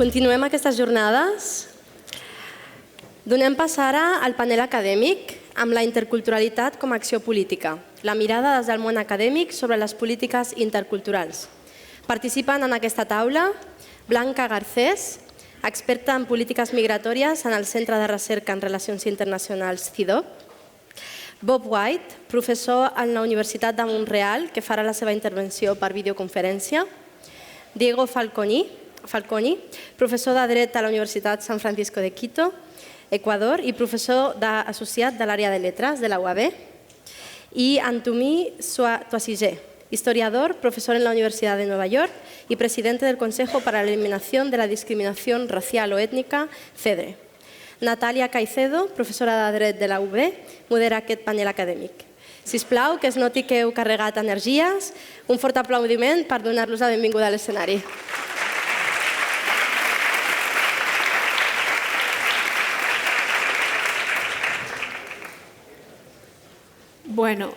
Continuem aquestes jornades. Donem pas ara al panel acadèmic amb la interculturalitat com a acció política, la mirada des del món acadèmic sobre les polítiques interculturals. Participen en aquesta taula Blanca Garcés, experta en polítiques migratòries en el Centre de Recerca en Relacions Internacionals CIDOB, Bob White, professor en la Universitat de Montreal, que farà la seva intervenció per videoconferència, Diego Falconi, professor de Dret a la Universitat San Francisco de Quito, Equador, i professor associat de l'àrea de Lletres de la UAB, i Antomi Toissiger, historiador, profesor en la Universidad de Nueva York y presidente del Consejo para la Eliminación de la Discriminación Racial o Étnica, CEDRE. Natalia Caicedo, professora de Dret de la UB, modera aquest panel acadèmic. Sisplau, que es noti que heu carregat energies. Un fort aplaudiment per donar-los la benvinguda a l'escenari. Bueno,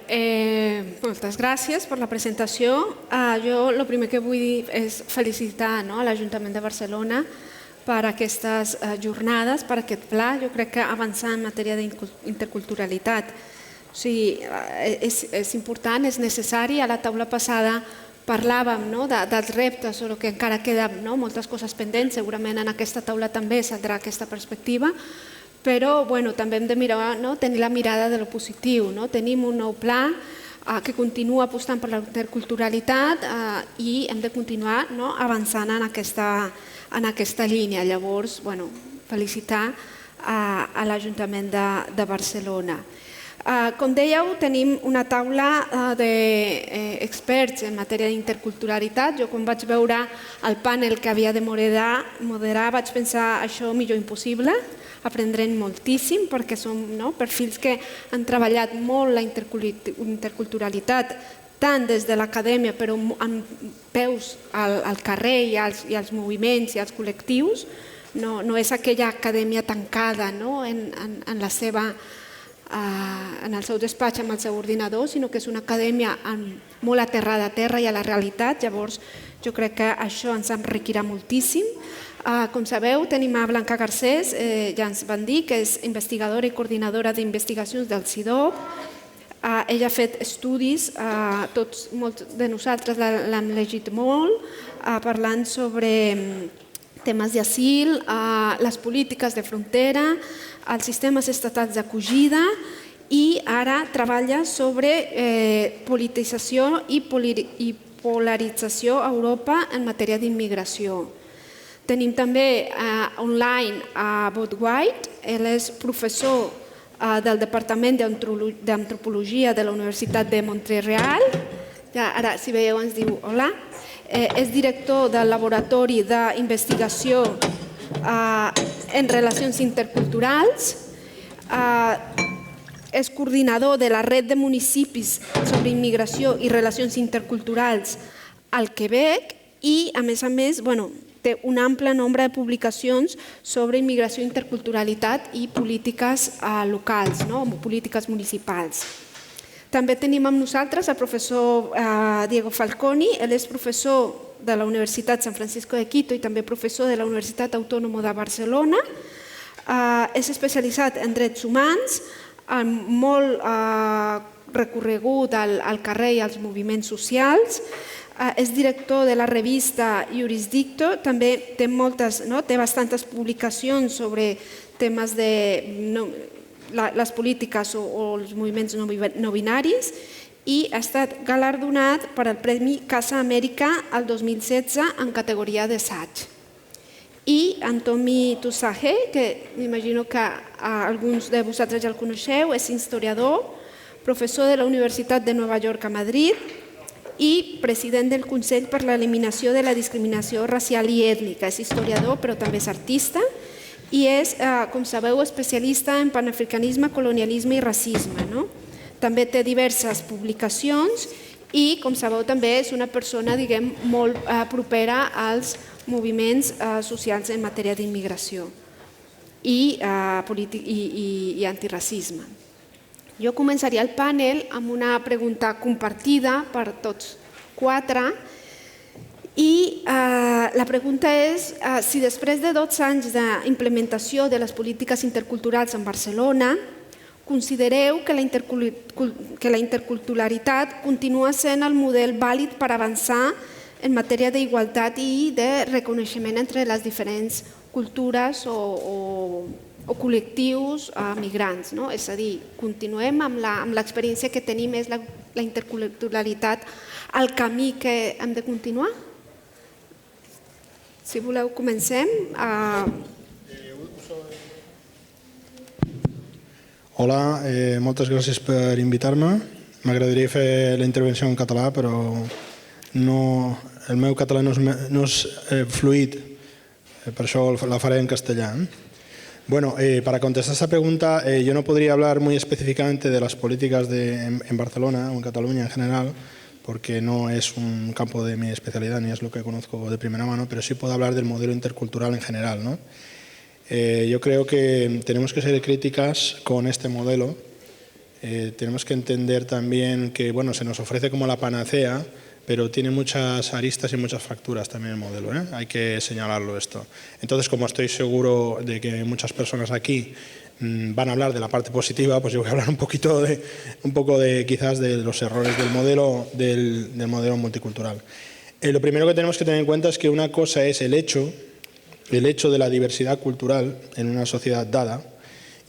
moltes gràcies per la presentació. Jo el primer que vull dir és felicitar a l'Ajuntament de Barcelona per aquestes jornades, per aquest pla. Jo crec que avançar en matèria d'interculturalitat és important, és necessari. A la taula passada parlàvem dels reptes, però que encara queden moltes coses pendents. Segurament en aquesta taula també saldrà aquesta perspectiva. Però també hem de tenir la mirada de lo positiu. Tenim un nou pla que continua apostant per la interculturalitat i hem de continuar avançant en aquesta línia. Llavors, felicitar a l'Ajuntament de Barcelona. Com dèieu, tenim una taula d'experts en matèria d'interculturalitat. Jo quan vaig veure el panel que havia de moderar vaig pensar això millor impossible. Aprendrem moltíssim perquè són perfils que han treballat molt la interculturalitat tant des de l'acadèmia però amb peus al carrer i als moviments i als col·lectius. No és aquella acadèmia tancada en el seu despatx amb el seu ordinador, sinó que és una acadèmia molt aterrada a terra i a la realitat. Llavors jo crec que això ens enriquirà moltíssim. Com sabeu, tenim a Blanca Garcés, ja ens van dir, que és investigadora i coordinadora d'investigacions del CIDOB. Ella ha fet estudis, molts de nosaltres l'hem llegit molt, parlant sobre temes d'asil, les polítiques de frontera, els sistemes estatals d'acollida i ara treballa sobre politització i polarització a Europa en matèria d'immigració. Tenim també online a Bob White, ell és professor del Departament d'Antropologia de la Universitat de Montreal. Ara, si veieu, ens diu hola. És director del Laboratori d'Investigació en Relacions Interculturals. És coordinador de la Red de Municipis sobre Immigració i Relacions Interculturals al Quebec i, a més, té un ample nombre de publicacions sobre immigració, interculturalitat i polítiques locals, polítiques municipals. També tenim amb nosaltres el professor Diego Falconi. Ell és professor de la Universitat San Francisco de Quito i també professor de la Universitat Autònoma de Barcelona. És especialitzat en drets humans, molt recorregut al carrer i als moviments socials. És director de la revista Jurisdicto, també té bastantes publicacions sobre temes de les polítiques o els moviments no binaris i ha estat galardonat per al Premi Casa Amèrica el 2016 en categoria d'assaig. I Antomi Toissiger, que m'imagino que alguns de vosaltres ja el coneixeu, és historiador, professor de la Universitat de Nova York a Madrid i president del Consell per l'Eliminació de la Discriminació Racial i Ètnica. És historiador, però també és artista i és, com sabeu, especialista en panafricanisme, colonialisme i racisme. També té diverses publicacions i, com sabeu, també és una persona molt propera als moviments socials en matèria d'immigració i antiracisme. Jo començaria el panel amb una pregunta compartida per tots quatre I la pregunta és si després de 12 anys d'implementació de les polítiques interculturals en Barcelona considereu que la interculturalitat continua sent el model vàlid per avançar en matèria d'igualtat i de reconeixement entre les diferents cultures o col·lectius migrants. És a dir, continuem amb l'experiència que tenim, és la interculturalitat el camí que hem de continuar? Si voleu, comencem. Hola, moltes gràcies per invitar-me. M'agradaria fer la intervenció en català, però el meu català no és fluid, per això la faré en castellà. Bueno, para contestar esta pregunta, yo no podría hablar muy específicamente de las políticas en Barcelona o en Cataluña en general, porque no es un campo de mi especialidad ni es lo que conozco de primera mano, pero sí puedo hablar del modelo intercultural en general, ¿no? Yo creo que tenemos que ser críticas con este modelo. Tenemos que entender también que se nos ofrece como la panacea, pero tiene muchas aristas y muchas fracturas también el modelo, hay que señalarlo esto. Entonces, como estoy seguro de que muchas personas aquí van a hablar de la parte positiva, pues yo voy a hablar un poco de quizás de los errores del modelo multicultural. Lo primero que tenemos que tener en cuenta es que una cosa es el hecho de la diversidad cultural en una sociedad dada,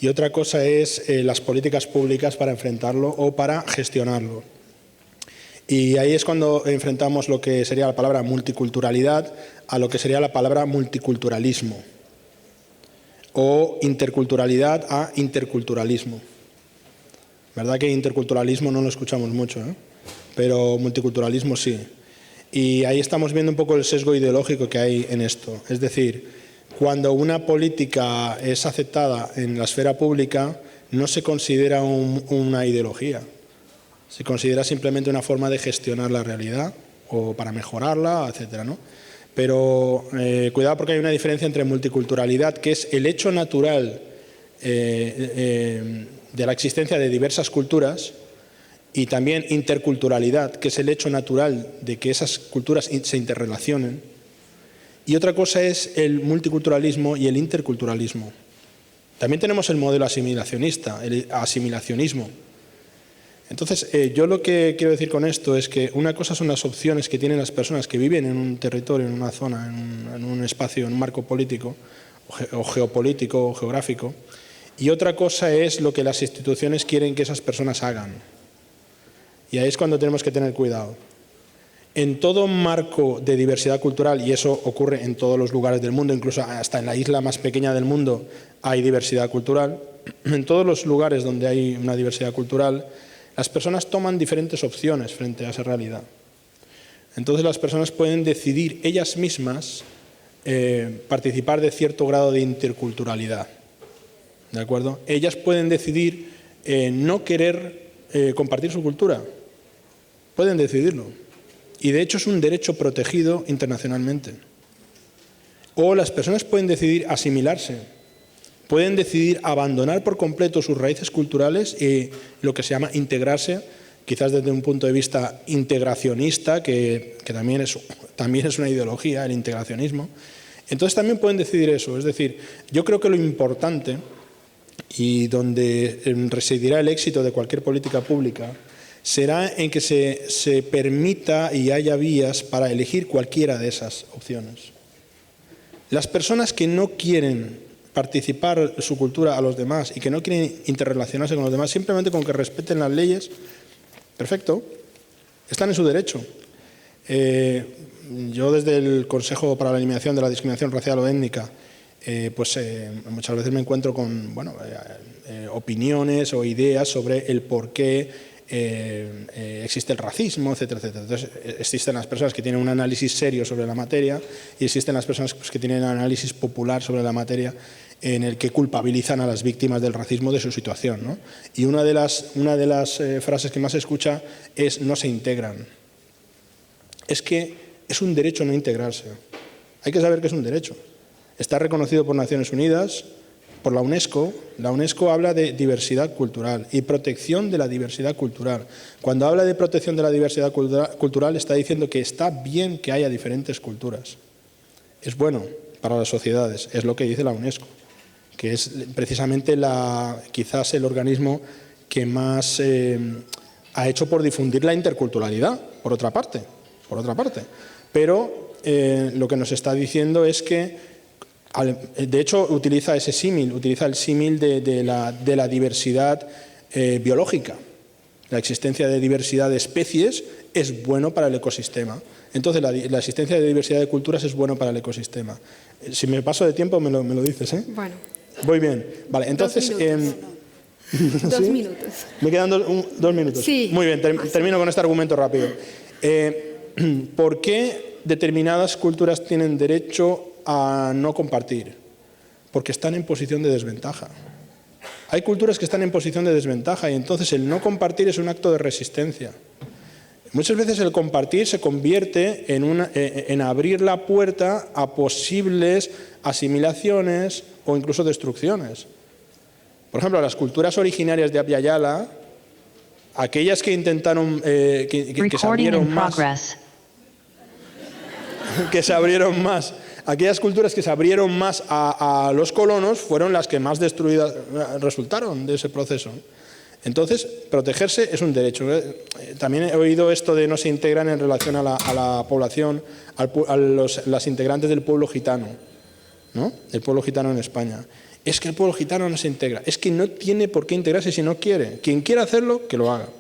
y otra cosa es las políticas públicas para enfrentarlo o para gestionarlo. Y ahí es cuando enfrentamos lo que sería la palabra multiculturalidad a lo que sería la palabra multiculturalismo, o interculturalidad a interculturalismo. ¿Verdad que interculturalismo no lo escuchamos mucho, pero multiculturalismo sí? Y ahí estamos viendo un poco el sesgo ideológico que hay en esto. Es decir, cuando una política es aceptada en la esfera pública, no se considera una ideología. Se considera simplemente una forma de gestionar la realidad o para mejorarla, etcétera, ¿no? Pero cuidado, porque hay una diferencia entre multiculturalidad, que es el hecho natural de la existencia de diversas culturas, y también interculturalidad, que es el hecho natural de que esas culturas se interrelacionen. Y otra cosa es el multiculturalismo y el interculturalismo. También tenemos el modelo asimilacionista, el asimilacionismo. Entonces, yo lo que quiero decir con esto es que una cosa son las opciones que tienen las personas que viven en un territorio, en una zona, en un espacio, en un marco político o geopolítico o geográfico, y otra cosa es lo que las instituciones quieren que esas personas hagan. Y ahí es cuando tenemos que tener cuidado. En todo marco de diversidad cultural, y eso ocurre en todos los lugares del mundo, incluso hasta en la isla más pequeña del mundo hay diversidad cultural, en todos los lugares donde hay una diversidad cultural, las personas toman diferentes opciones frente a esa realidad. Entonces las personas pueden decidir ellas mismas participar de cierto grado de interculturalidad. ¿De acuerdo? Ellas pueden decidir no querer compartir su cultura. Pueden decidirlo. Y de hecho es un derecho protegido internacionalmente. O las personas pueden decidir asimilarse. Pueden decidir abandonar por completo sus raíces culturales y lo que se llama integrarse, quizás desde un punto de vista integracionista, que también es una ideología, el integracionismo. Entonces también pueden decidir eso. Es decir, yo creo que lo importante y donde residirá el éxito de cualquier política pública será en que se permita y haya vías para elegir cualquiera de esas opciones. Las personas que no quieren participar su cultura a los demás y que no quieren interrelacionarse con los demás, simplemente con que respeten las leyes, perfecto, están en su derecho. Yo desde el Consejo para la Eliminación de la Discriminación Racial o Étnica, muchas veces me encuentro con opiniones o ideas sobre el por qué existe el racismo, etcétera, etcétera. Entonces, existen las personas que tienen un análisis serio sobre la materia y existen las personas que tienen un análisis popular sobre la materia en el que culpabilizan a las víctimas del racismo de su situación, ¿no? Y una de las frases que más se escucha es no se integran. Es que es un derecho no integrarse. Hay que saber que es un derecho. Está reconocido por Naciones Unidas, por la UNESCO. La UNESCO habla de diversidad cultural y protección de la diversidad cultural. Cuando habla de protección de la diversidad cultural está diciendo que está bien que haya diferentes culturas. Es bueno para las sociedades, es lo que dice la UNESCO, que es precisamente quizás el organismo que más ha hecho por difundir la interculturalidad, por otra parte. Pero lo que nos está diciendo es que, de hecho, utiliza el símil de la diversidad biológica. La existencia de diversidad de especies es bueno para el ecosistema. Entonces, la existencia de diversidad de culturas es bueno para el ecosistema. Si me paso de tiempo, me lo dices, ¿eh? Bueno. Voy bien. Vale, entonces... 2 minutos. Me quedan 2 minutos. Sí. Muy bien, termino con este argumento rápido. ¿Por qué determinadas culturas tienen derecho a no compartir? Porque están en posición de desventaja. Hay culturas que están en posición de desventaja y entonces el no compartir es un acto de resistencia. Muchas veces el compartir se convierte en abrir la puerta a posibles asimilaciones o incluso destrucciones. Por ejemplo, las culturas originarias de Abya Yala, aquellas que intentaron, que se abrieron más, aquellas culturas que se abrieron más a los colonos fueron las que más destruidas resultaron de ese proceso. Entonces, protegerse es un derecho. También he oído esto de no se integran en relación a la población, las integrantes del pueblo gitano, ¿no? El pueblo gitano en España. Es que el pueblo gitano no se integra. Es que no tiene por qué integrarse si no quiere. Quien quiera hacerlo, que lo haga.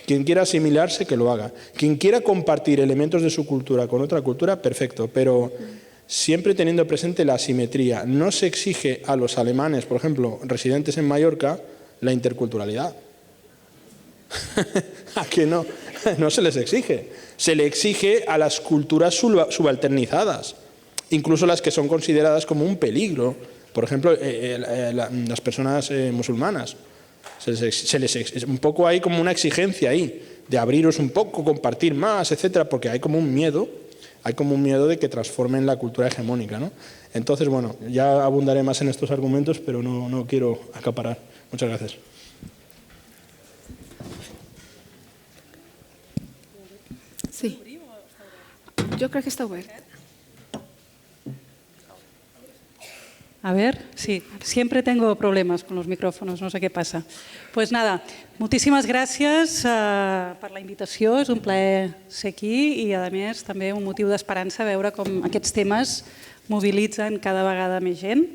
Quien quiera asimilarse, que lo haga. Quien quiera compartir elementos de su cultura con otra cultura, perfecto. Pero siempre teniendo presente la asimetría. No se exige a los alemanes, por ejemplo, residentes en Mallorca, la interculturalidad. ¿A que no? No se les exige. Se le exige a las culturas subalternizadas, incluso las que son consideradas como un peligro. Por ejemplo, las personas musulmanas. Un poco hay como una exigencia ahí, de abriros un poco, compartir más, etcétera, porque hay como un miedo de que transformen la cultura hegemónica, ¿no? Entonces, bueno, ya abundaré más en estos argumentos, pero no quiero acaparar. Muchas gracias. Sí. Yo creo que está abierto. A ver, sí, siempre tengo problemas con los micrófonos, no sé qué pasa. Pues nada, moltíssimes gràcies per la invitació, és un plaer ser aquí i a més també un motiu d'esperança veure com aquests temes mobilitzen cada vegada més gent.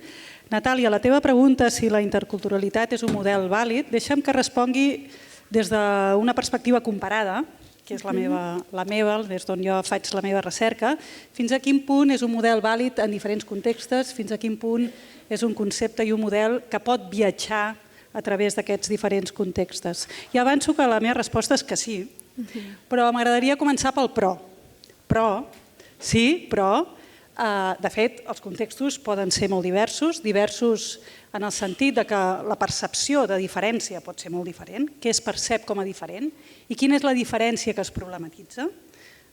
Natàlia, la teva pregunta si la interculturalitat és un model vàlid, deixa'm que respongui des d'una perspectiva comparada, que és la meva, des d'on jo faig la meva recerca, fins a quin punt és un model vàlid en diferents contextes, fins a quin punt és un concepte i un model que pot viatjar a través d'aquests diferents contextes. I avanço que la meva resposta és que sí, però m'agradaria començar pel però. Però, de fet, els contextos poden ser molt diversos en el sentit que la percepció de diferència pot ser molt diferent, què es percep com a diferent i quina és la diferència que es problematitza.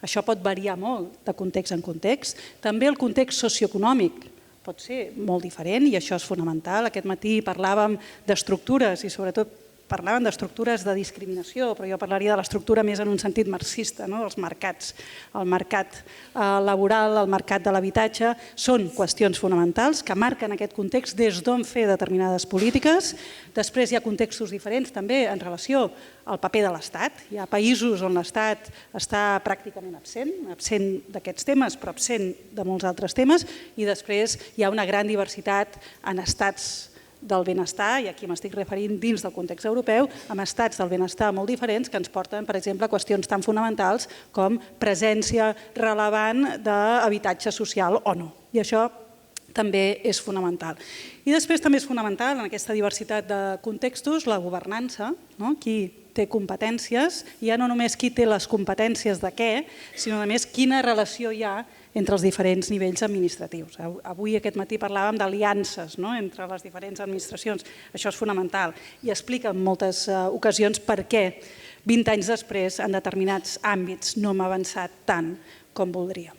Això pot variar molt de context en context. També el context socioeconòmic pot ser molt diferent i això és fonamental. Aquest matí parlàvem d'estructures i sobretot parlàvem d'estructures de discriminació, però jo parlaria de l'estructura més en un sentit marxista, dels mercats. El mercat laboral, el mercat de l'habitatge, són qüestions fonamentals que marquen aquest context des d'on fer determinades polítiques. Després hi ha contextos diferents també en relació al paper de l'Estat. Hi ha països on l'Estat està pràcticament absent d'aquests temes, però absent de molts altres temes, i després hi ha una gran diversitat en estats del benestar, i aquí m'estic referint dins del context europeu, amb estats del benestar molt diferents que ens porten, per exemple, a qüestions tan fonamentals com presència rellevant d'habitatge social o no. I això també és fonamental. I després també és fonamental en aquesta diversitat de contextos la governança, qui té competències, i ja no només qui té les competències de què, sinó a més quina relació hi ha entre els diferents nivells administratius. Avui aquest matí parlàvem d'aliances entre les diferents administracions. Això és fonamental i explica en moltes ocasions per què 20 anys després en determinats àmbits no hem avançat tant com voldríem.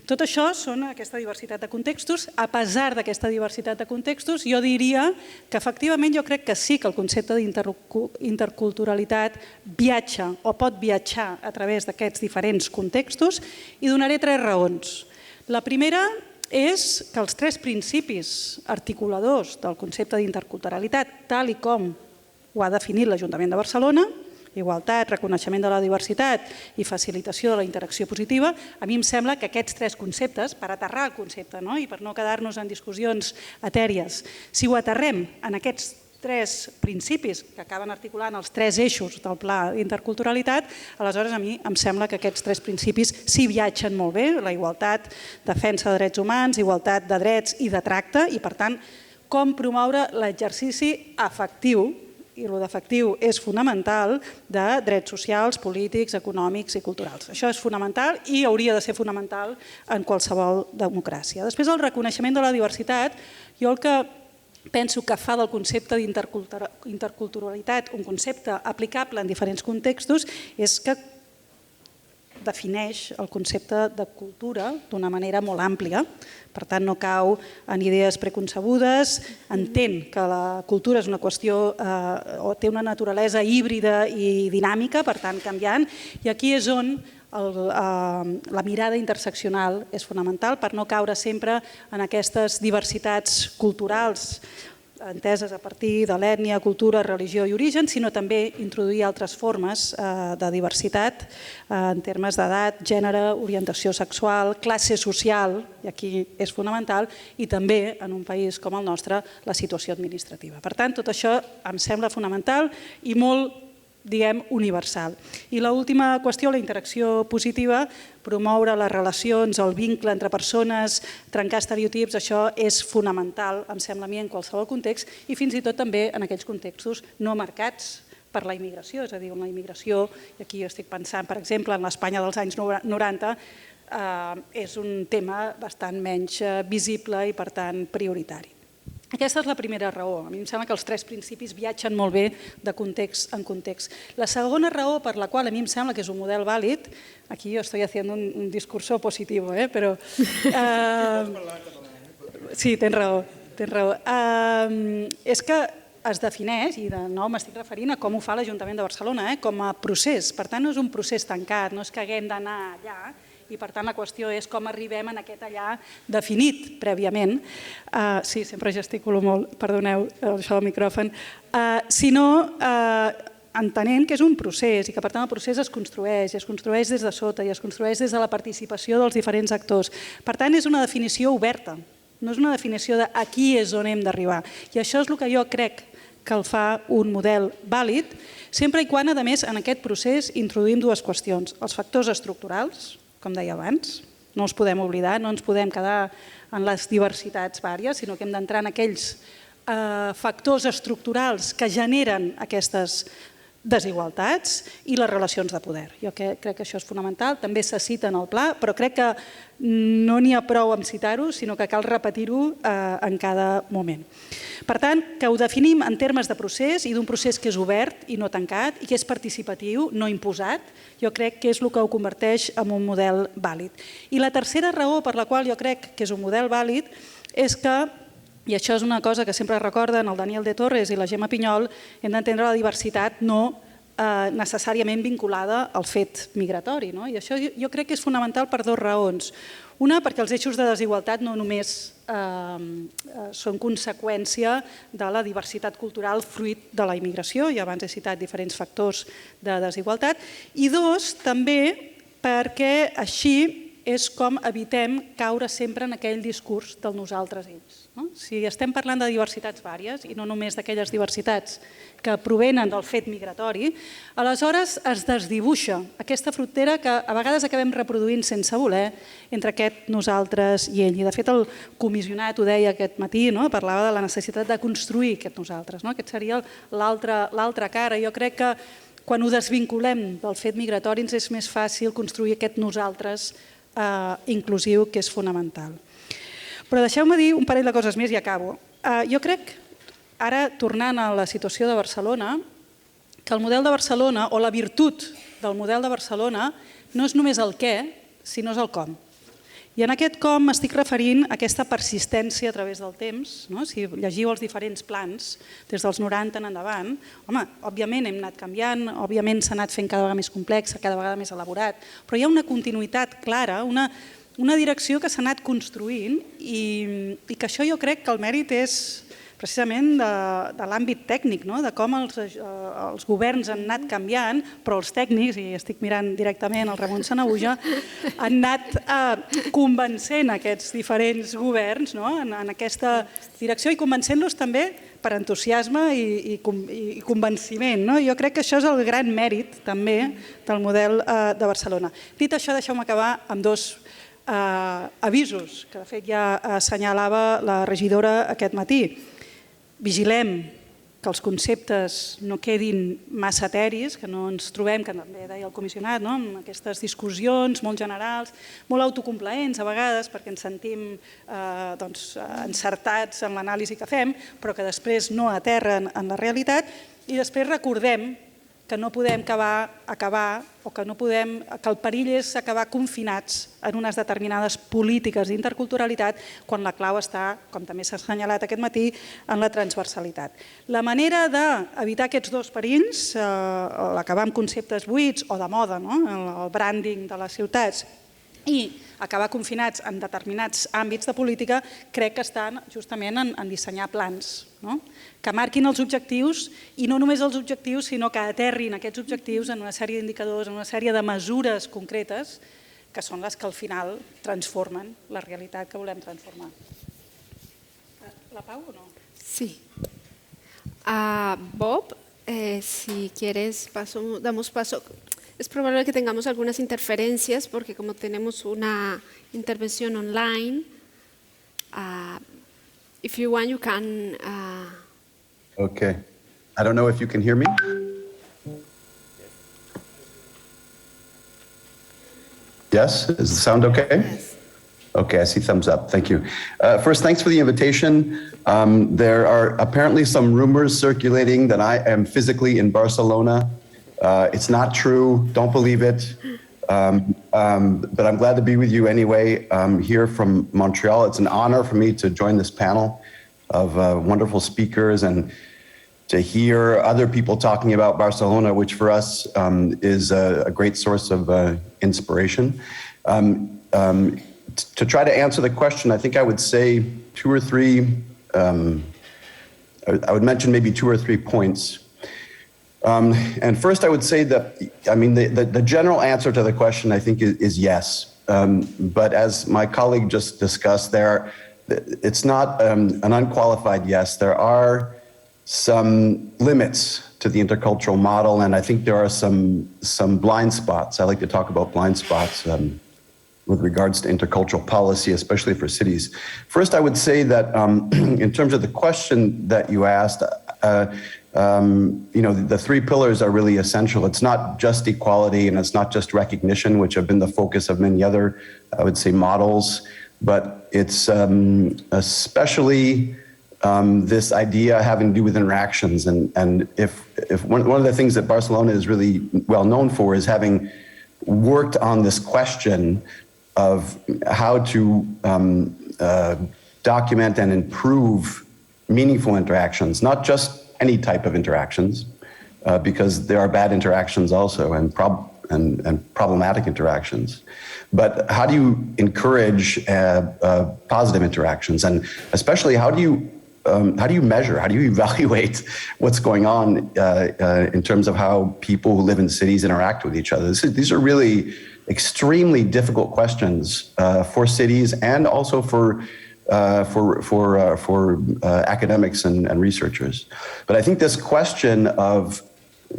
Tot això són aquesta diversitat de contextos. A pesar d'aquesta diversitat de contextos, jo diria que efectivament jo crec que sí que el concepte d'interculturalitat viatja o pot viatjar a través d'aquests diferents contextos i donaré 3 raons. La primera és que els 3 principis articuladors del concepte d'interculturalitat, tal i com ho ha definit l'Ajuntament de Barcelona, igualtat, reconeixement de la diversitat i facilitació de la interacció positiva, a mi em sembla que aquests 3 conceptes, per aterrar el concepte i per no quedar-nos en discussions etèries, si ho aterrem en aquests 3 principis que acaben articulant els 3 eixos del pla d'interculturalitat, aleshores a mi em sembla que aquests 3 principis sí viatgen molt bé, la igualtat, defensa de drets humans, igualtat de drets i de tracte, i per tant, com promoure l'exercici efectiu, i el d'efectiu és fonamental, de drets socials, polítics, econòmics i culturals. Això és fonamental i hauria de ser fonamental en qualsevol democràcia. Després, el reconeixement de la diversitat, jo el que penso que fa del concepte d'interculturalitat un concepte aplicable en diferents contextos és que defineix el concepte de cultura d'una manera molt àmplia. Per tant, no cau en idees preconcebudes, entén que la cultura és una qüestió o té una naturalesa híbrida i dinàmica, per tant, canviant, i aquí és on la mirada interseccional és fonamental per no caure sempre en aquestes diversitats culturals enteses a partir de l'ètnia, cultura, religió i origen, sinó també introduir altres formes de diversitat en termes d'edat, gènere, orientació sexual, classe social, i aquí és fonamental, i també en un país com el nostre la situació administrativa. Per tant, tot això em sembla fonamental i molt universal. I l'última qüestió, la interacció positiva, promoure les relacions, el vincle entre persones, trencar estereotips, això és fonamental, em sembla a mi, en qualsevol context i fins i tot també en aquells contextos no marcats per la immigració, és a dir, la immigració, i aquí jo estic pensant, per exemple, en l'Espanya dels anys 90, és un tema bastant menys visible i, per tant, prioritari. Aquesta és la primera raó. A mi em sembla que els 3 principis viatgen molt bé de context en context. La segona raó per la qual a mi em sembla que és un model vàlid, aquí jo estic fent un discurso positivo, però... Sí, tens raó. És que es defineix, i de nou m'estic referint a com ho fa l'Ajuntament de Barcelona, com a procés. Per tant, no és un procés tancat, no és que haguem d'anar allà, i per tant la qüestió és com arribem en aquest allà definit prèviament. Sí, sempre gesticulo molt, perdoneu això del micròfon. Sinó entenent que és un procés i que per tant el procés es construeix des de sota i es construeix des de la participació dels diferents actors. Per tant, és una definició oberta, no és una definició de aquí és on hem d'arribar. I això és el que jo crec que el fa un model vàlid, sempre i quan, a més, en aquest procés introduïm 2 qüestions. Els factors estructurals, com deia abans, no els podem oblidar, no ens podem quedar en les diversitats vàries, sinó que hem d'entrar en aquells factors estructurals que generen aquestes desigualtats i les relacions de poder. Jo crec que això és fonamental, també se cita en el pla, però crec que no n'hi ha prou amb citar-ho, sinó que cal repetir-ho en cada moment. Per tant, que ho definim en termes de procés i d'un procés que és obert i no tancat i que és participatiu, no imposat, jo crec que és el que ho converteix en un model vàlid. I la tercera raó per la qual jo crec que és un model vàlid és que, i això és una cosa que sempre recorden el Daniel de Torres i la Gemma Pinyol, hem d'entendre la diversitat no necessàriament vinculada al fet migratori. I això jo crec que és fonamental per 2 raons. Una, perquè els eixos de desigualtat no només són conseqüència de la diversitat cultural fruit de la immigració, i abans he citat diferents factors de desigualtat, i 2, també perquè així és com evitem caure sempre en aquell discurs del nosaltres ells. Si estem parlant de diversitats vàries, i no només d'aquelles diversitats que provenen del fet migratori, aleshores es desdibuixa aquesta frontera que a vegades acabem reproduint sense voler entre aquest nosaltres i ell. I de fet el comissionat ho deia aquest matí, parlava de la necessitat de construir aquest nosaltres. Aquest seria l'altra cara. Jo crec que quan ho desvinculem del fet migratori ens és més fàcil construir aquest nosaltres inclusiu, que és fonamental. Però deixeu-me dir un parell de coses més i acabo. Jo crec, ara tornant a la situació de Barcelona, que el model de Barcelona, o la virtut del model de Barcelona, no és només el què, sinó és el com. I en aquest com m'estic referint a aquesta persistència a través del temps. Si llegiu els diferents plans, des dels 90 en endavant, òbviament hem anat canviant, òbviament s'ha anat fent cada vegada més complex, cada vegada més elaborat, però hi ha una continuïtat clara, una direcció que s'ha anat construint i que això jo crec que el mèrit és precisament de l'àmbit tècnic, de com els governs han anat canviant, però els tècnics, i estic mirant directament el Ramon Sanahuja, han anat convencent aquests diferents governs en aquesta direcció i convencent-los també per entusiasme i convenciment. Jo crec que això és el gran mèrit també del model de Barcelona. Dit això, deixeu-me acabar amb dos avisos que de fet ja assenyalava la regidora aquest matí. Vigilem que els conceptes no quedin massa eteris, que no ens trobem, que també deia el comissionat, amb aquestes discussions molt generals, molt autocomplaents a vegades, perquè ens sentim encertats en l'anàlisi que fem, però que després no aterren en la realitat, i després recordem que no podem acabar o que el perill és acabar confinats en unes determinades polítiques d'interculturalitat quan la clau està, com també s'ha assenyalat aquest matí, en la transversalitat. La manera d'evitar aquests dos perills, acabar amb conceptes buits o de moda, el branding de les ciutats, i acabar confinats en determinats àmbits de política, crec que estan justament en dissenyar plans que marquin els objectius i no només els objectius, sinó que aterrin aquests objectius en una sèrie d'indicadors, en una sèrie de mesures concretes que són les que al final transformen la realitat que volem transformar. La Pau o no? Sí. Bob, si quieres, damos paso. Es probable que tengamos algunas interferencias porque como tenemos una intervención online, if you want, you can... Okay. I don't know if you can hear me. Yes? Is the sound okay? Yes. Okay, I see thumbs up. Thank you. First, thanks for the invitation. There are apparently some rumors circulating that I am physically in Barcelona. It's not true. Don't believe it. But I'm glad to be with you anyway. I'm here from Montreal. It's an honor for me to join this panel of wonderful speakers and to hear other people talking about Barcelona, which for us is a great source of inspiration. To try to answer the question, I think I would say two or three, I would mention maybe two or 3 points. And first I would say that, the general answer to the question I think is yes. But as my colleague just discussed it's not an unqualified yes. There are some limits to the intercultural model, and I think there are some blind spots. I like to talk about blind spots with regards to intercultural policy, especially for cities. First, I would say that in terms of the question that you asked, the 3 pillars are really essential. It's not just equality and it's not just recognition, which have been the focus of many other, I would say, models, but it's especially this idea having to do with interactions. And if one of the things that Barcelona is really well known for is having worked on this question of how to document and improve meaningful interactions, not just any type of interactions, because there are bad interactions also and problematic interactions. But how do you encourage positive interactions, and especially how do you measure, how do you evaluate what's going on in terms of how people who live in cities interact with each other? These are really extremely difficult questions for cities and also for academics and researchers. But I think this question of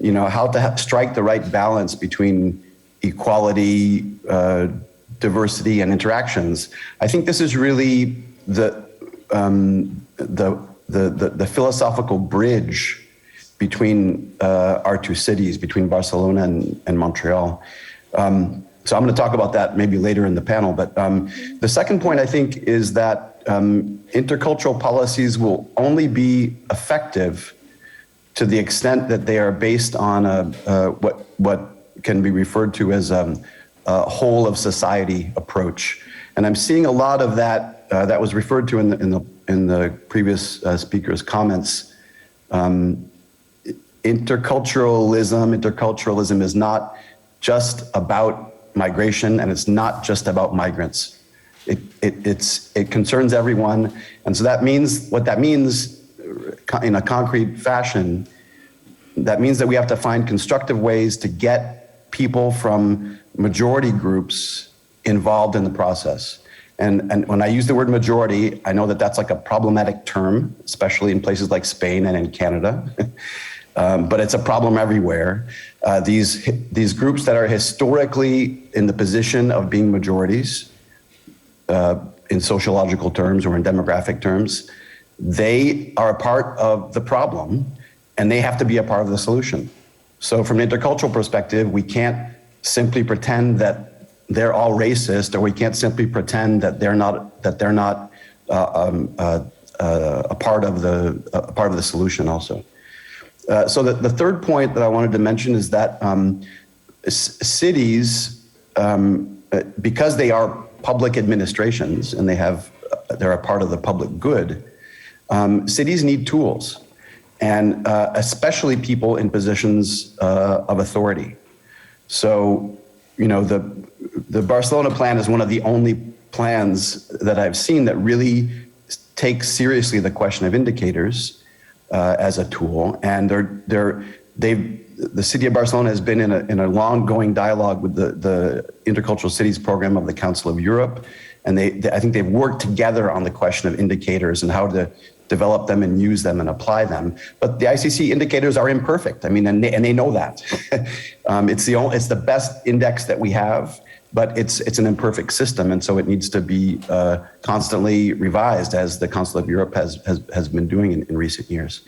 how to strike the right balance between equality, diversity, and interactions, I think this is really the philosophical bridge between our 2 cities, between Barcelona and Montreal. So I'm going to talk about that maybe later in the panel. But the second point, I think, is that intercultural policies will only be effective to the extent that they are based on what can be referred to as a whole of society approach. And I'm seeing a lot of that that was referred to in the previous speaker's comments. Interculturalism is not just about migration, and it's not just about migrants. It concerns everyone, and so that means what that means in a concrete fashion. That means that we have to find constructive ways to get people from majority groups involved in the process. And when I use the word majority, I know that that's like a problematic term, especially in places like Spain and in Canada. But it's a problem everywhere. These groups that are historically in the position of being majorities, in sociological terms or in demographic terms, they are a part of the problem, and they have to be a part of the solution. So from an intercultural perspective, we can't simply pretend that they're all racist, or we can't simply pretend that they're not a part of the solution also. So the third point that I wanted to mention is that cities, because they are public administrations and they're a part of the public good, cities need tools, and especially people in positions of authority. So, you know, the Barcelona plan is one of the only plans that I've seen that really takes seriously the question of indicators as a tool. And the city of Barcelona has been in a long-going dialogue with the Intercultural Cities program of the Council of Europe, and I think they've worked together on the question of indicators and how to develop them and use them and apply them. But the ICC indicators are imperfect. I mean, and they know that. It's the best index that we have, but it's an imperfect system, and so it needs to be constantly revised, as the Council of Europe has been doing in recent years.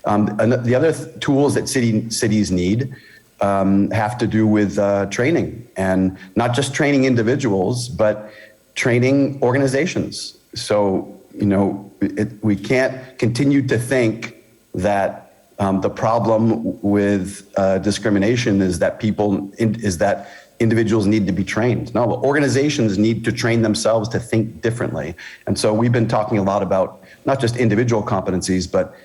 And the other tools that cities need have to do with training, and not just training individuals, but training organizations. So, you know, we can't continue to think that the problem with discrimination is that individuals need to be trained. No, organizations need to train themselves to think differently. And so we've been talking a lot about not just individual competencies, but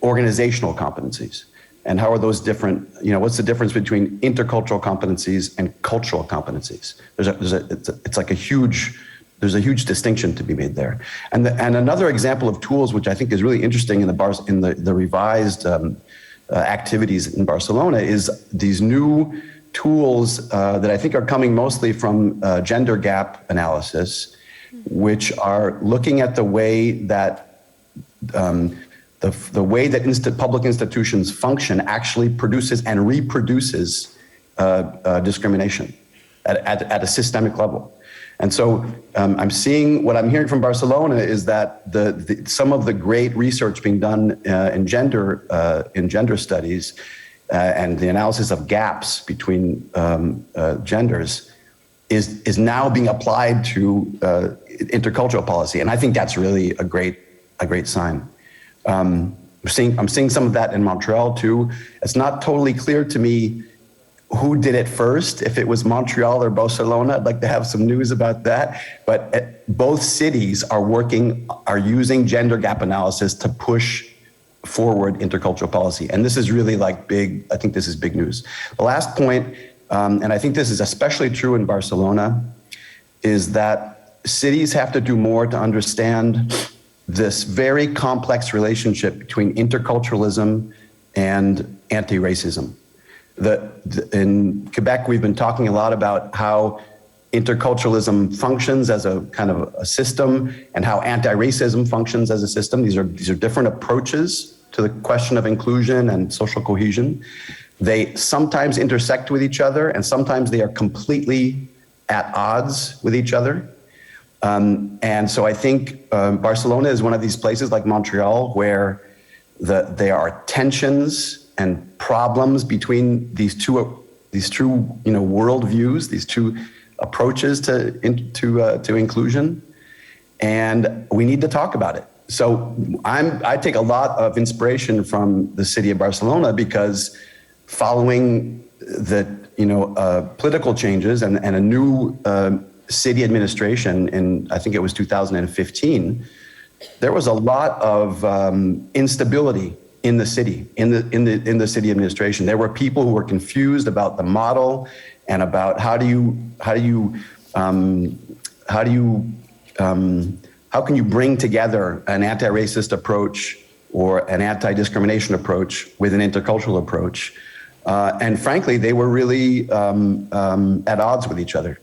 organizational competencies. And how are those different? You know, what's the difference between intercultural competencies and cultural competencies? There's a huge distinction to be made there. And another example of tools, which I think is really interesting in the revised activities in Barcelona, is these new tools that I think are coming mostly from gender gap analysis, which are looking at the way that public institutions function actually produces and reproduces discrimination at a systemic level. And so what I'm hearing from Barcelona is that some of the great research being done in gender studies and the analysis of gaps between genders is now being applied to intercultural policy, and I think that's really a great sign. I'm seeing some of that in Montreal too. It's not totally clear to me who did it first, if it was Montreal or Barcelona. I'd like to have some news about that. But both cities are using gender gap analysis to push forward intercultural policy. And this is really I think this is big news. The last point, and I think this is especially true in Barcelona, is that cities have to do more to understand this very complex relationship between interculturalism and anti-racism. In Quebec, we've been talking a lot about how interculturalism functions as a kind of a system, and how anti-racism functions as a system. These are different approaches to the question of inclusion and social cohesion. They sometimes intersect with each other, and sometimes they are completely at odds with each other. And so I think Barcelona is one of these places, like Montreal, where there are tensions and problems between these two worldviews, these two approaches to inclusion, and we need to talk about it. So I take a lot of inspiration from the city of Barcelona, because following the political changes and a new city administration in, I think it was 2015, there was a lot of instability in the city, in the city administration. There were people who were confused about the model and about how can you bring together an anti-racist approach or an anti-discrimination approach with an intercultural approach. And frankly, they were really at odds with each other.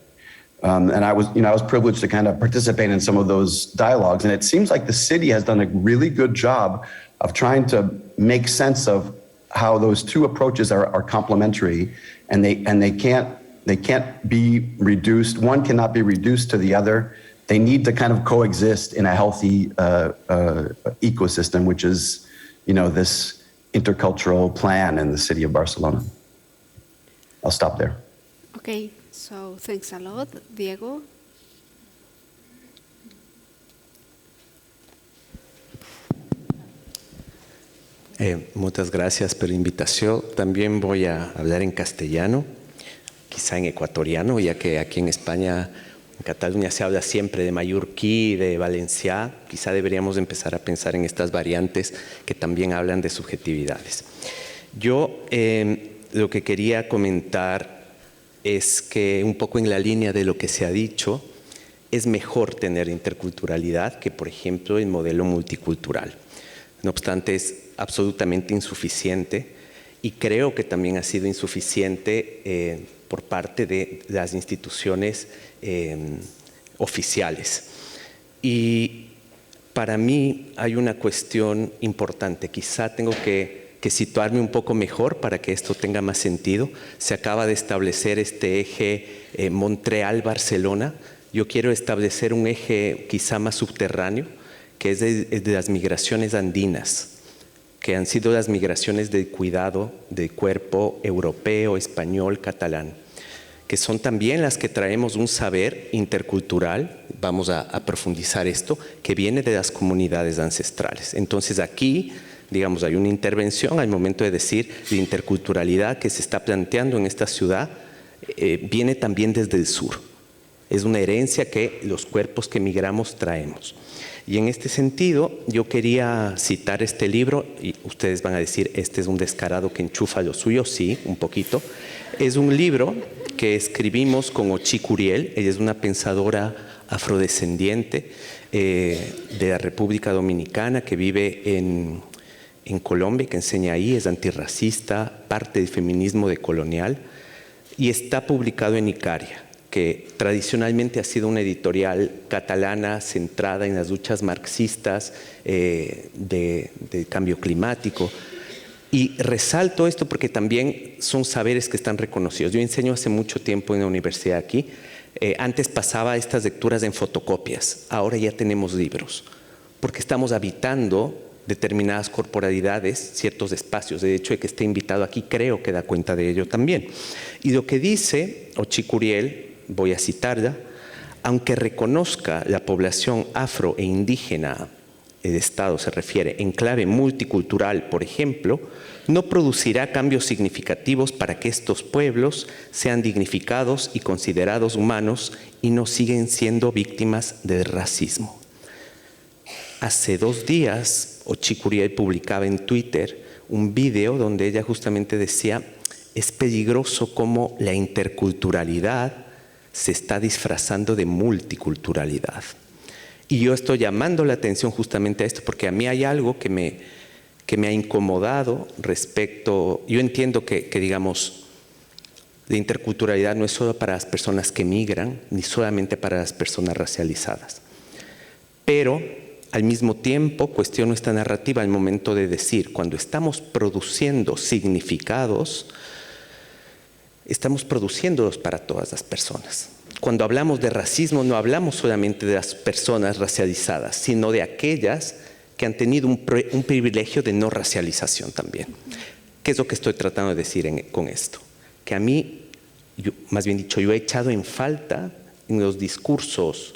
And I was privileged to kind of participate in some of those dialogues. And it seems like the city has done a really good job of trying to make sense of how those two approaches are complementary, and they can't be reduced. One cannot be reduced to the other. They need to kind of coexist in a healthy ecosystem, which is, this intercultural plan in the city of Barcelona. I'll stop there. Okay, so thanks a lot, Diego. Muchas gracias por la invitación. También voy a hablar en castellano, quizá en ecuatoriano, ya que aquí en España, en Cataluña, se habla siempre de mallorquí, de valencià. Quizá deberíamos empezar a pensar en estas variantes que también hablan de subjetividades. Yo lo que quería comentar es que, un poco en la línea de lo que se ha dicho, es mejor tener interculturalidad que, por ejemplo, el modelo multicultural. No obstante, es absolutamente insuficiente, y creo que también ha sido insuficiente por parte de las instituciones oficiales. Y para mí hay una cuestión importante. Quizá tengo que situarme un poco mejor para que esto tenga más sentido. Se acaba de establecer este eje Montreal-Barcelona. Yo quiero establecer un eje quizá más subterráneo, que es de las migraciones andinas, que han sido las migraciones del cuidado del cuerpo europeo, español, catalán, que son también las que traemos un saber intercultural, vamos a profundizar esto, que viene de las comunidades ancestrales. Entonces aquí, digamos, hay una intervención al momento de decir la interculturalidad que se está planteando en esta ciudad, viene también desde el sur. Es una herencia que los cuerpos que migramos traemos. Y en este sentido, yo quería citar este libro, y ustedes van a decir, este es un descarado que enchufa lo suyo. Sí, un poquito. Es un libro que escribimos con Ochí Curiel. Ella es una pensadora afrodescendiente de la República Dominicana que vive en Colombia, que enseña ahí, es antirracista, parte del feminismo decolonial, y está publicado en Icaria, que tradicionalmente ha sido una editorial catalana centrada en las luchas marxistas de cambio climático. Y resalto esto porque también son saberes que están reconocidos. Yo enseño hace mucho tiempo en la universidad aquí. Antes pasaba estas lecturas en fotocopias, ahora ya tenemos libros, porque estamos habitando determinadas corporalidades, ciertos espacios. De hecho, el que esté invitado aquí creo que da cuenta de ello también. Y lo que dice Ochí Curiel, voy a citarla: aunque reconozca la población afro e indígena, el Estado se refiere, en clave multicultural, por ejemplo, no producirá cambios significativos para que estos pueblos sean dignificados y considerados humanos y no siguen siendo víctimas del racismo. Hace 2 días, Ochí Curiel publicaba en Twitter un video donde ella justamente decía: es peligroso cómo la interculturalidad se está disfrazando de multiculturalidad. Y yo estoy llamando la atención justamente a esto porque a mí hay algo que me ha incomodado respecto. Yo entiendo que digamos, la interculturalidad no es solo para las personas que migran, ni solamente para las personas racializadas. Pero al mismo tiempo cuestiono esta narrativa al momento de decir, cuando estamos produciendo significados, estamos produciéndolos para todas las personas. Cuando hablamos de racismo, no hablamos solamente de las personas racializadas, sino de aquellas que han tenido un privilegio de no racialización también. ¿Qué es lo que estoy tratando de decir con esto? Que a mí, más bien dicho, yo he echado en falta en los discursos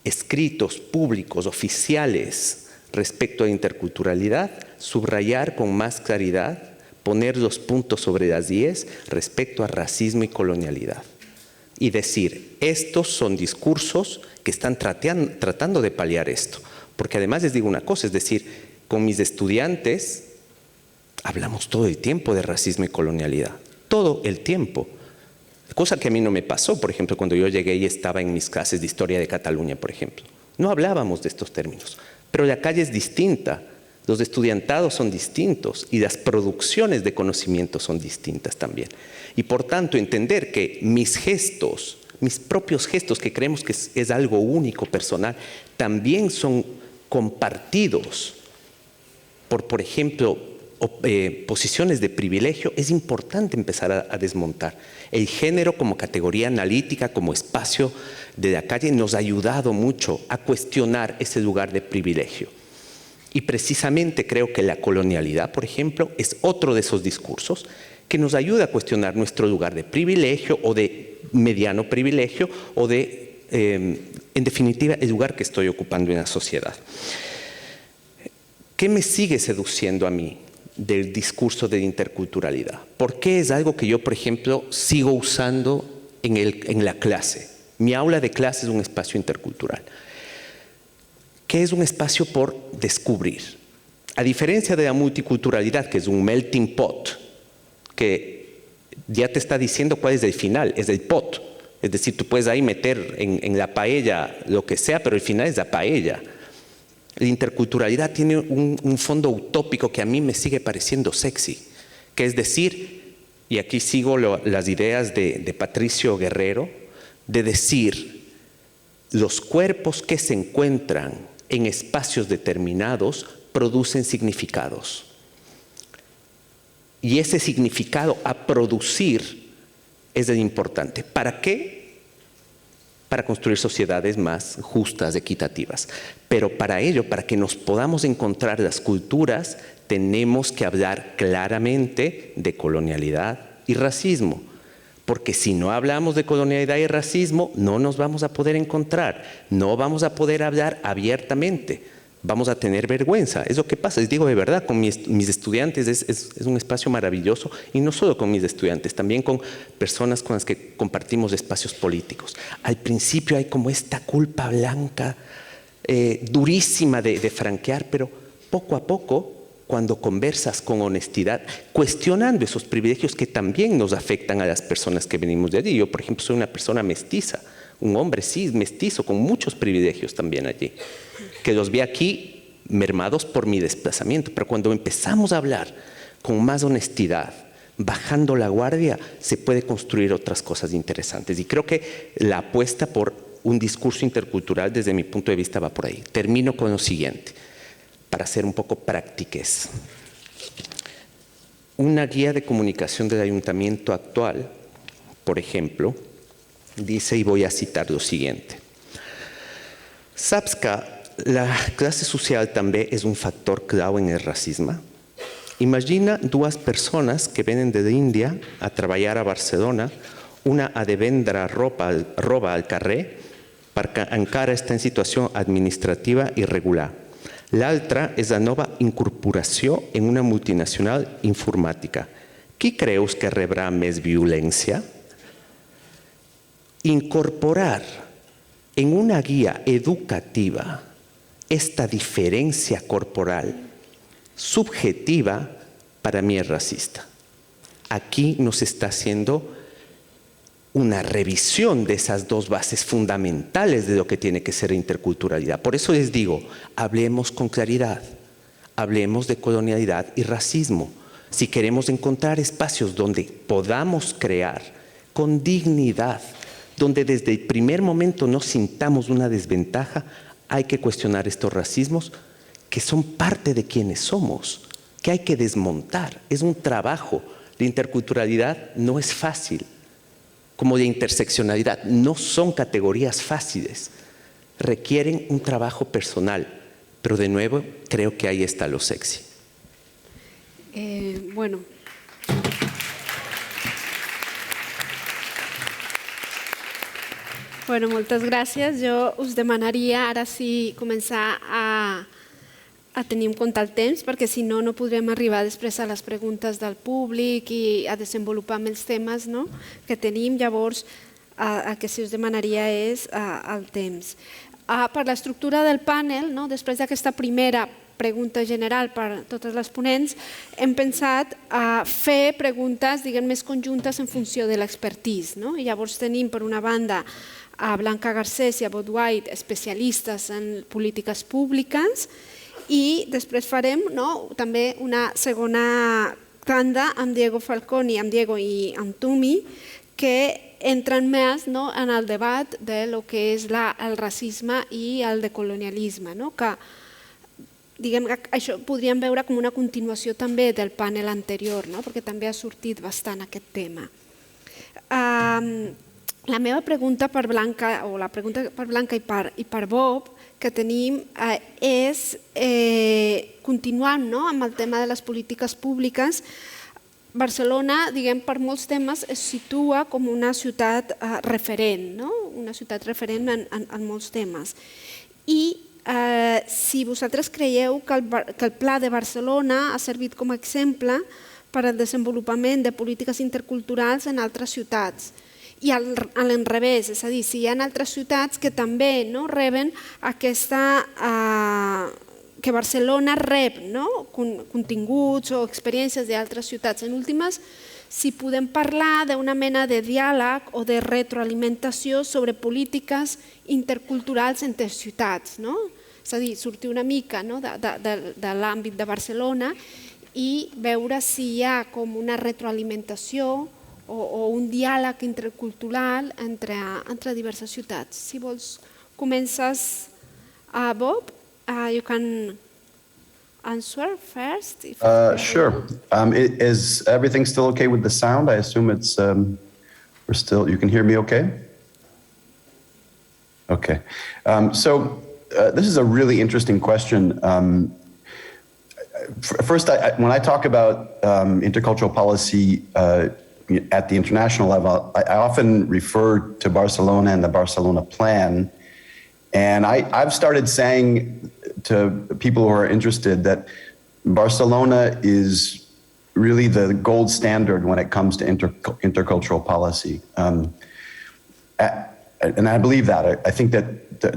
escritos, públicos, oficiales, respecto a la interculturalidad, subrayar con más claridad, poner los puntos sobre las IES respecto a racismo y colonialidad. y decir, estos son discursos que están tratando de paliar esto. Porque además les digo una cosa, es decir, con mis estudiantes hablamos todo el tiempo de racismo y colonialidad, todo el tiempo. Cosa que a mí no me pasó, por ejemplo, cuando yo llegué y estaba en mis clases de historia de Cataluña, por ejemplo. No hablábamos de estos términos, pero la calle es distinta, los estudiantados son distintos y las producciones de conocimiento son distintas también. Y por tanto, entender que mis gestos, mis propios gestos, que creemos que es algo único, personal, también son compartidos por ejemplo, posiciones de privilegio, es importante empezar a desmontar. El género como categoría analítica, como espacio de la calle, nos ha ayudado mucho a cuestionar ese lugar de privilegio. Y precisamente creo que la colonialidad, por ejemplo, es otro de esos discursos que nos ayuda a cuestionar nuestro lugar de privilegio o de mediano privilegio o de, en definitiva, el lugar que estoy ocupando en la sociedad. ¿Qué me sigue seduciendo a mí del discurso de interculturalidad? ¿Por qué es algo que yo, por ejemplo, sigo usando en la clase? Mi aula de clase es un espacio intercultural. ¿Qué es un espacio por descubrir? A diferencia de la multiculturalidad, que es un melting pot, que ya te está diciendo cuál es el final, es el pot. Es decir, tú puedes ahí meter en la paella lo que sea, pero el final es la paella. La interculturalidad tiene un fondo utópico que a mí me sigue pareciendo sexy, que es decir, y aquí sigo las ideas de Patricio Guerrero, de decir, los cuerpos que se encuentran en espacios determinados producen significados. Y ese significado a producir es el importante. ¿Para qué? Para construir sociedades más justas, equitativas. Pero para ello, para que nos podamos encontrar las culturas, tenemos que hablar claramente de colonialidad y racismo. Porque si no hablamos de colonialidad y racismo, no nos vamos a poder encontrar, no vamos a poder hablar abiertamente, vamos a tener vergüenza. Es lo que pasa, les digo de verdad, con mis estudiantes es un espacio maravilloso, y no solo con mis estudiantes, también con personas con las que compartimos espacios políticos. Al principio hay como esta culpa blanca, durísima de franquear, pero poco a poco, cuando conversas con honestidad, cuestionando esos privilegios que también nos afectan a las personas que venimos de allí. Yo, por ejemplo, soy una persona mestiza, un hombre cis, mestizo, con muchos privilegios también allí, que los vi aquí mermados por mi desplazamiento. Pero cuando empezamos a hablar con más honestidad, bajando la guardia, se puede construir otras cosas interesantes. Y creo que la apuesta por un discurso intercultural, desde mi punto de vista, va por ahí. Termino con lo siguiente, para ser un poco prácticos. Una guía de comunicación del ayuntamiento actual, por ejemplo, dice, y voy a citar lo siguiente: «Saps que la classe social també és un factor clau en el racisme? Imagina dues persones que venen de l'Índia a treballar a Barcelona, una ha de vendre roba al carrer perquè encara està en situació administrativa irregular. L'altra és la nova incorporació en una multinacional informàtica. Qui creus que rebrà més violència?» Incorporar en una guía educativa esta diferencia corporal subjetiva, para mí es racista. Aquí nos está haciendo una revisión de esas dos bases fundamentales de lo que tiene que ser interculturalidad. Por eso les digo, hablemos con claridad, hablemos de colonialidad y racismo. Si queremos encontrar espacios donde podamos crear con dignidad, donde desde el primer momento no sintamos una desventaja, hay que cuestionar estos racismos que son parte de quienes somos, que hay que desmontar. Es un trabajo. La interculturalidad no es fácil, como la interseccionalidad. No son categorías fáciles, requieren un trabajo personal, pero de nuevo creo que ahí está lo sexy. Bueno, moltes gràcies. Jo us demanaria ara sí començar a tenir en compte el temps, perquè si no, no podrem arribar després a les preguntes del públic i a desenvolupar més temes que tenim. Llavors, el que sí us demanaria és el temps. Per l'estructura del panel, no? Després d'aquesta primera pregunta general per totes les ponents, hem pensat fer preguntes més conjuntes en funció de l'expertise. I llavors tenim, per una banda, a Blanca Garcés i a Bob White, especialistes en polítiques públiques, i després farem també una segona tanda amb Diego Falconi, amb Diego i amb Tumi, que entren més en el debat de lo que és el racisme i el decolonialisme, que això podríem veure com una continuació també del panel anterior, perquè també ha sortit bastant aquest tema. La meva pregunta per Blanca, o la pregunta per Blanca i per Bob, que tenim és, continuant amb el tema de les polítiques públiques, Barcelona, per molts temes, es situa com una ciutat referent, una ciutat referent en molts temes. I si vosaltres creieu que el Pla de Barcelona ha servit com a exemple per al desenvolupament de polítiques interculturals en altres ciutats, i a l'enrevés, és a dir, si hi ha altres ciutats que també reben aquesta... que Barcelona rep continguts o experiències d'altres ciutats. En últimes, si podem parlar d'una mena de diàleg o de retroalimentació sobre polítiques interculturals entre ciutats. És a dir, sortir una mica de l'àmbit de Barcelona i veure si hi ha com una retroalimentació o un diàleg intercultural entre diverses ciutats. Si vols, comences, Bob? You can answer first. Sure. Is everything still okay with the sound? I assume it's, you can hear me okay? Okay. So this is a really interesting question. First, when I talk about intercultural policy at the international level, I often refer to Barcelona and the Barcelona Plan. And I've started saying to people who are interested that Barcelona is really the gold standard when it comes to intercultural policy. And I believe that. I think that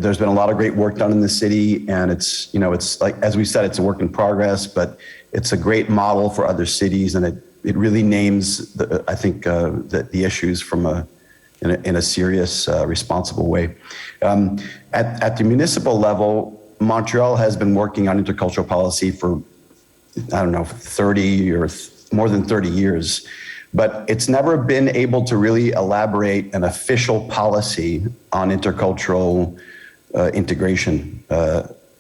there's been a lot of great work done in the city, and it's like, as we said, it's a work in progress, but it's a great model for other cities, and it really names, the issues in a serious, responsible way. At the municipal level, Montreal has been working on intercultural policy for, 30 or more than 30 years, but it's never been able to really elaborate an official policy on intercultural integration,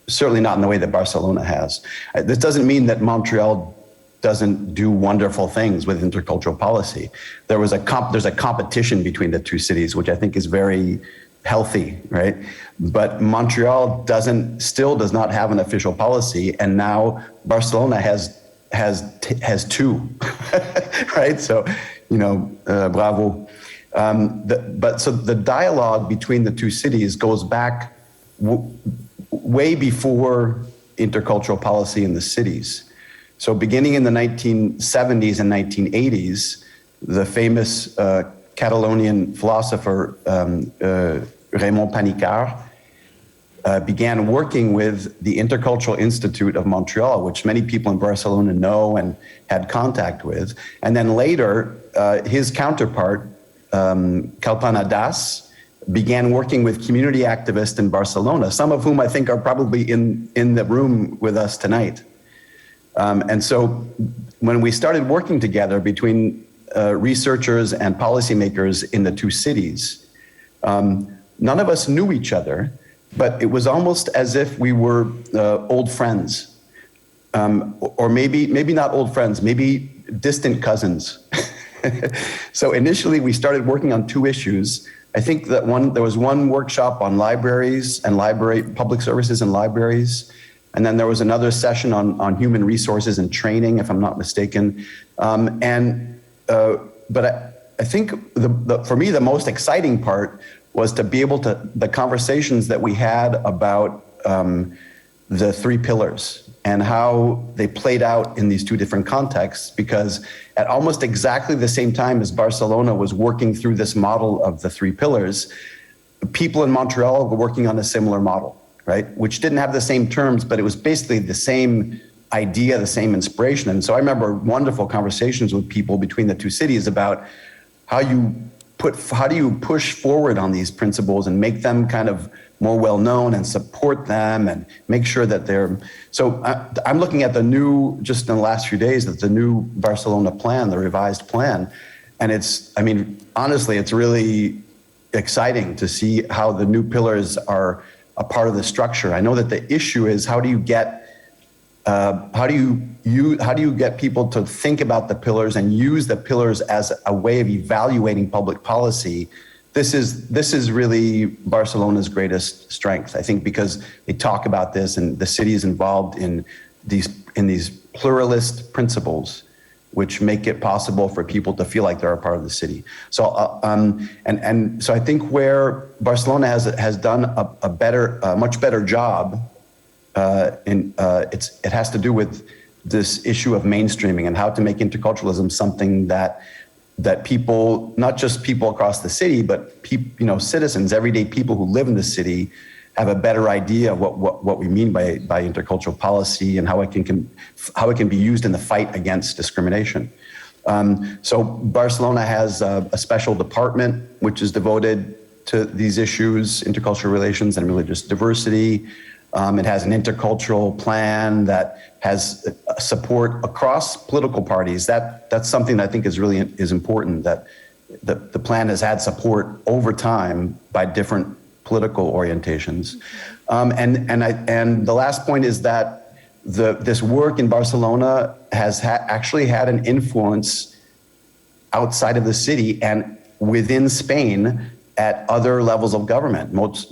certainly not in the way that Barcelona has. This doesn't mean that Montreal doesn't do wonderful things with intercultural policy. There's a competition between the two cities, which I think is very healthy, right? But Montreal still does not have an official policy, and now Barcelona has two, right? So, bravo. So the dialogue between the two cities goes back way before intercultural policy in the cities. So beginning in the 1970s and 1980s, the famous Catalonian philosopher Raymond Panicart began working with the Intercultural Institute of Montreal, which many people in Barcelona know and had contact with. And then later, his counterpart, Kalpana Das, began working with community activists in Barcelona, some of whom I think are probably in the room with us tonight. And so when we started working together between researchers and policymakers in the two cities, none of us knew each other, but it was almost as if we were old friends, or maybe not old friends, maybe distant cousins. So initially we started working on two issues. I think that there was one workshop on libraries and public services and libraries. And then there was another session on human resources and training, if I'm not mistaken. But I think for me, the most exciting part was to be able the conversations that we had about the three pillars. and how they played out in these two different contexts, because at almost exactly the same time as Barcelona was working through this model of the three pillars, people in Montreal were working on a similar model, right? Which didn't have the same terms, but it was basically the same idea, the same inspiration. And so I remember wonderful conversations with people between the two cities about how do you push forward on these principles and make them kind of more well-known and support them and make sure that they're... So I'm looking at the new, just in the last few days, that the new Barcelona plan, the revised plan, and it's, I mean, honestly, it's really exciting to see how the new pillars are a part of the structure. I know that the issue is how do you get people to think about the pillars and use the pillars as a way of evaluating public policy? This is really Barcelona's greatest strength, I think, because they talk about this and the city is involved in these pluralist principles, which make it possible for people to feel like they're a part of the city. So, so I think where Barcelona has done a much better job, it has to do with this issue of mainstreaming and how to make interculturalism something that people, not just people across the city, but citizens, everyday people who live in the city, have a better idea of what we mean by intercultural policy and how it can be used in the fight against discrimination. So Barcelona has a special department which is devoted to these issues, intercultural relations and religious diversity. It has an intercultural plan that has support across political parties. That's something that I think is important, that the plan has had support over time by different political orientations. And the last point is that this work in Barcelona has actually had an influence outside of the city and within Spain at other levels of government, most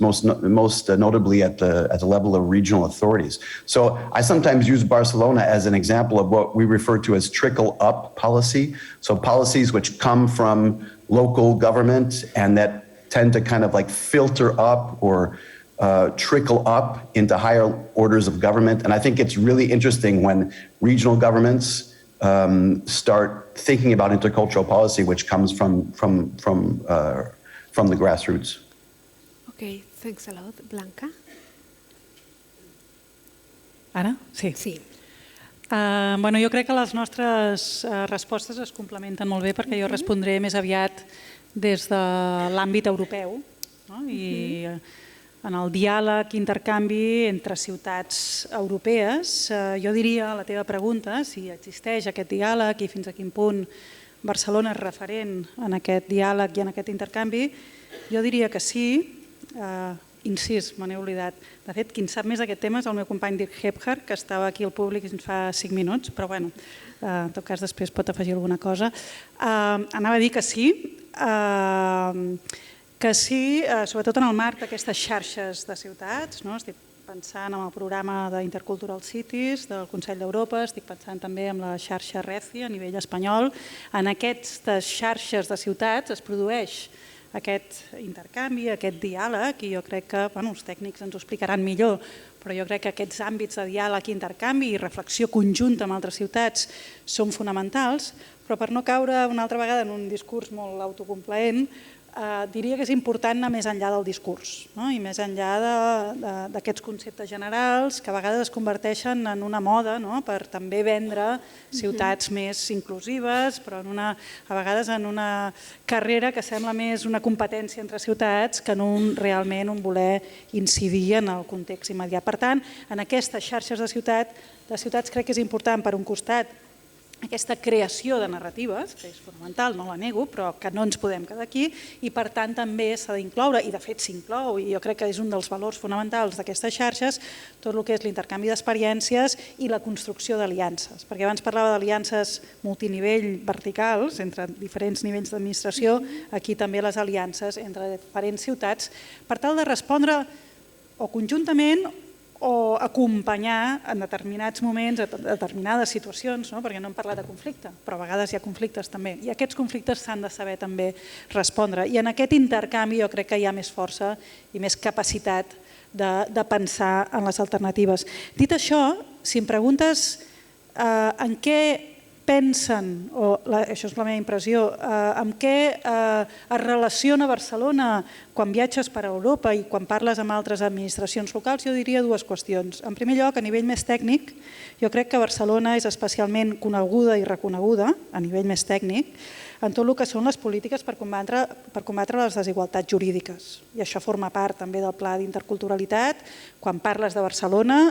notably at the level of regional authorities. So I sometimes use Barcelona as an example of what we refer to as trickle-up policy. So policies which come from local government and that tend to kind of like filter up or trickle up into higher orders of government. And I think it's really interesting when regional governments start thinking about intercultural policy, which comes from the grassroots. Okay, thanks a lot. Blanca? Ara? Sí. Sí. Bueno, jo crec que les nostres respostes es complementen molt bé perquè jo respondré més aviat des de l'àmbit europeu, no? I en el diàleg, intercanvi entre ciutats europees, jo diria a la teva pregunta si existeix aquest diàleg i fins a quin punt Barcelona és referent en aquest diàleg i en aquest intercanvi, jo diria que sí. Incís, me n'he oblidat. De fet, qui en sap més d'aquest tema és el meu company Dirk Gebhardt, que estava aquí al públic fins fa 5 minuts, però bueno, en tot cas després pot afegir alguna cosa. Anava a dir que sí, sobretot en el marc d'aquestes xarxes de ciutats, no? Estic pensant en el programa d'Intercultural Cities del Consell d'Europa, estic pensant també en la xarxa RECI a nivell espanyol. En aquestes xarxes de ciutats es produeix aquest intercanvi, aquest diàleg, i jo crec que els tècnics ens ho explicaran millor, però jo crec que aquests àmbits de diàleg, intercanvi i reflexió conjunta amb altres ciutats són fonamentals, però per no caure una altra vegada en un discurs molt autocomplaent, diria que és important anar més enllà del discurs, no? I més enllà d'aquests conceptes generals que a vegades es converteixen en una moda, no? Per també vendre ciutats més inclusives, però a vegades en una carrera que sembla més una competència entre ciutats que no realment un voler incidir en el context immediat. Per tant, en aquestes xarxes de ciutats crec que és important, per un costat, aquesta creació de narratives, que és fonamental, no la nego, però que no ens podem quedar aquí, i per tant també s'ha d'incloure, i de fet s'inclou, i jo crec que és un dels valors fonamentals d'aquestes xarxes, tot el que és l'intercanvi d'experiències i la construcció d'aliances. Perquè abans parlava d'aliances multinivell verticals, entre diferents nivells d'administració, aquí també les aliances entre diferents ciutats, per tal de respondre o conjuntament o acompanyar en determinats moments, en determinades situacions, perquè no hem parlat de conflicte, però a vegades hi ha conflictes també, i aquests conflictes s'han de saber també respondre. I en aquest intercanvi jo crec que hi ha més força i més capacitat de pensar en les alternatives. Dit això, si em preguntes en què pensen, això és la meva impressió, amb què es relaciona Barcelona quan viatges per Europa i quan parles amb altres administracions locals, jo diria dues qüestions. En primer lloc, a nivell més tècnic, jo crec que Barcelona és especialment coneguda i reconeguda, a nivell més tècnic, en tot el que són les polítiques per combatre les desigualtats jurídiques. I això forma part també del Pla d'Interculturalitat. Quan parles de Barcelona,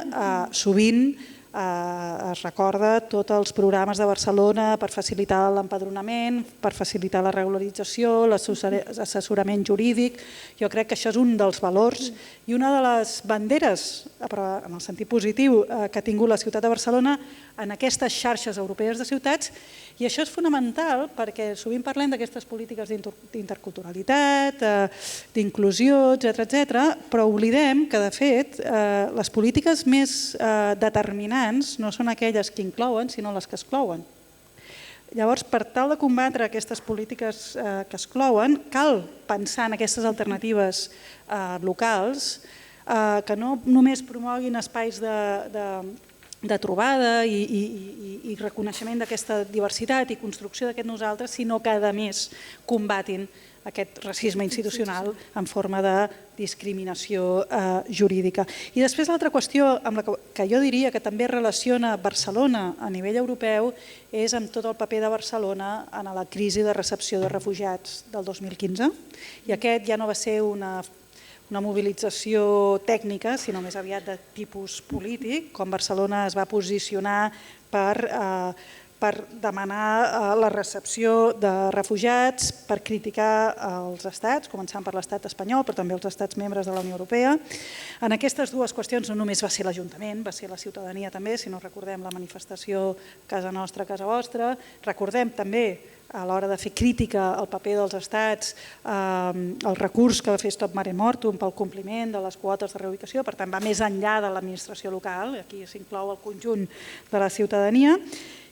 sovint es recorda tots els programes de Barcelona per facilitar l'empadronament, per facilitar la regularització, l'assessorament jurídic. Jo crec que això és un dels valors i una de les banderes, però en el sentit positiu, que ha tingut la ciutat de Barcelona en aquestes xarxes europees de ciutats. I això és fonamental perquè sovint parlem d'aquestes polítiques d'interculturalitat, d'inclusió, etc., però oblidem que, de fet, les polítiques més determinants no són aquelles que inclouen, sinó les que exclouen. Llavors, per tal de combatre aquestes polítiques que exclouen, cal pensar en aquestes alternatives locals que no només promoguin espais de trobada i reconeixement d'aquesta diversitat i construcció d'aquest nosaltres, sinó que, a més, combatin aquest racisme institucional en forma de discriminació jurídica. I després l'altra qüestió amb la que jo diria que també relaciona Barcelona a nivell europeu és amb tot el paper de Barcelona en la crisi de recepció de refugiats del 2015. I aquest ja no va ser una mobilització tècnica, sinó més aviat de tipus polític, com Barcelona es va posicionar per demanar la recepció de refugiats, per criticar els estats, començant per l'estat espanyol, però també els estats membres de la Unió Europea. En aquestes dues qüestions no només va ser l'Ajuntament, va ser la ciutadania també, si no recordem la manifestació Casa Nostra, Casa Vostra. Recordem també a l'hora de fer crítica al paper dels estats, el recurs que va fer Stop Mare Mortum pel compliment de les quotes de reubicació, per tant va més enllà de l'administració local, aquí s'inclou el conjunt de la ciutadania.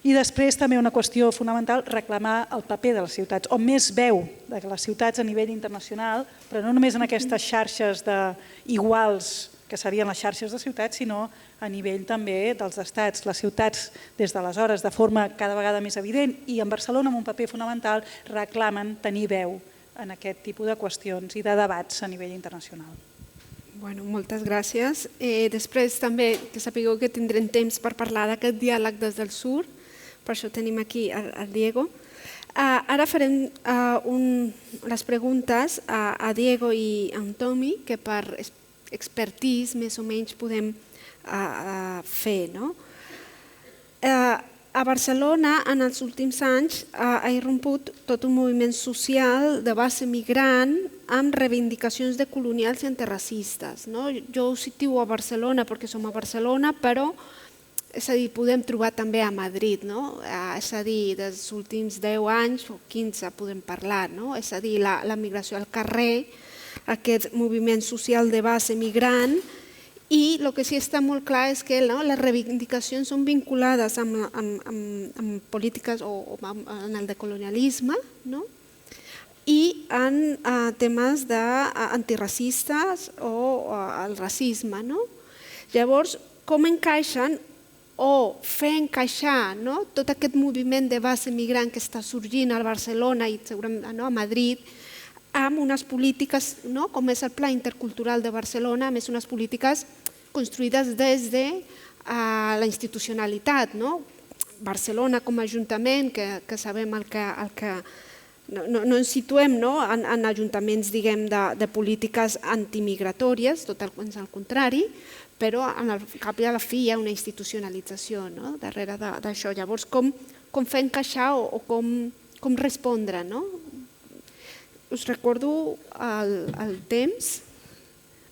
I després també una qüestió fonamental, reclamar el paper de les ciutats, o més veu de les ciutats a nivell internacional, però no només en aquestes xarxes d'iguals que serien les xarxes de ciutats, sinó a nivell també dels estats. Les ciutats, des d'aleshores, de forma cada vegada més evident, i en Barcelona amb un paper fonamental, reclamen tenir veu en aquest tipus de qüestions i de debats a nivell internacional. Bueno, moltes gràcies. Després també que sapigueu que tindrem temps per parlar d'aquest diàleg des del sur, per això tenim aquí el Diego. Ara farem les preguntes a Diego i a Tomi, que per expertise més o menys podem fer. A Barcelona, en els últims anys, ha irromput tot un moviment social de base migrant amb reivindicacions decolonials i antiracistes. Jo ho situo a Barcelona perquè som a Barcelona, però és a dir, podem trobar també a Madrid. És a dir, dels últims 10 anys o 15 podem parlar. És a dir, la migració al carrer, aquest moviment social de base migrant, i el que sí està molt clar és que les reivindicacions són vinculades amb polítiques o en el decolonialisme i en temes antiracistes o el racisme. Llavors, com encaixen o fer encaixar tot aquest moviment de base migrant que està sorgint a Barcelona i segurament a Madrid amb unes polítiques, com és el Pla Intercultural de Barcelona, a més unes polítiques construïdes des de la institucionalitat. Barcelona com a ajuntament, que sabem el que... No ens situem en ajuntaments de polítiques antimigratòries, tot el contrari, però al cap i a la fi hi ha una institucionalització darrere d'això. Llavors, com fer encaixar o com respondre? Us recordo el temps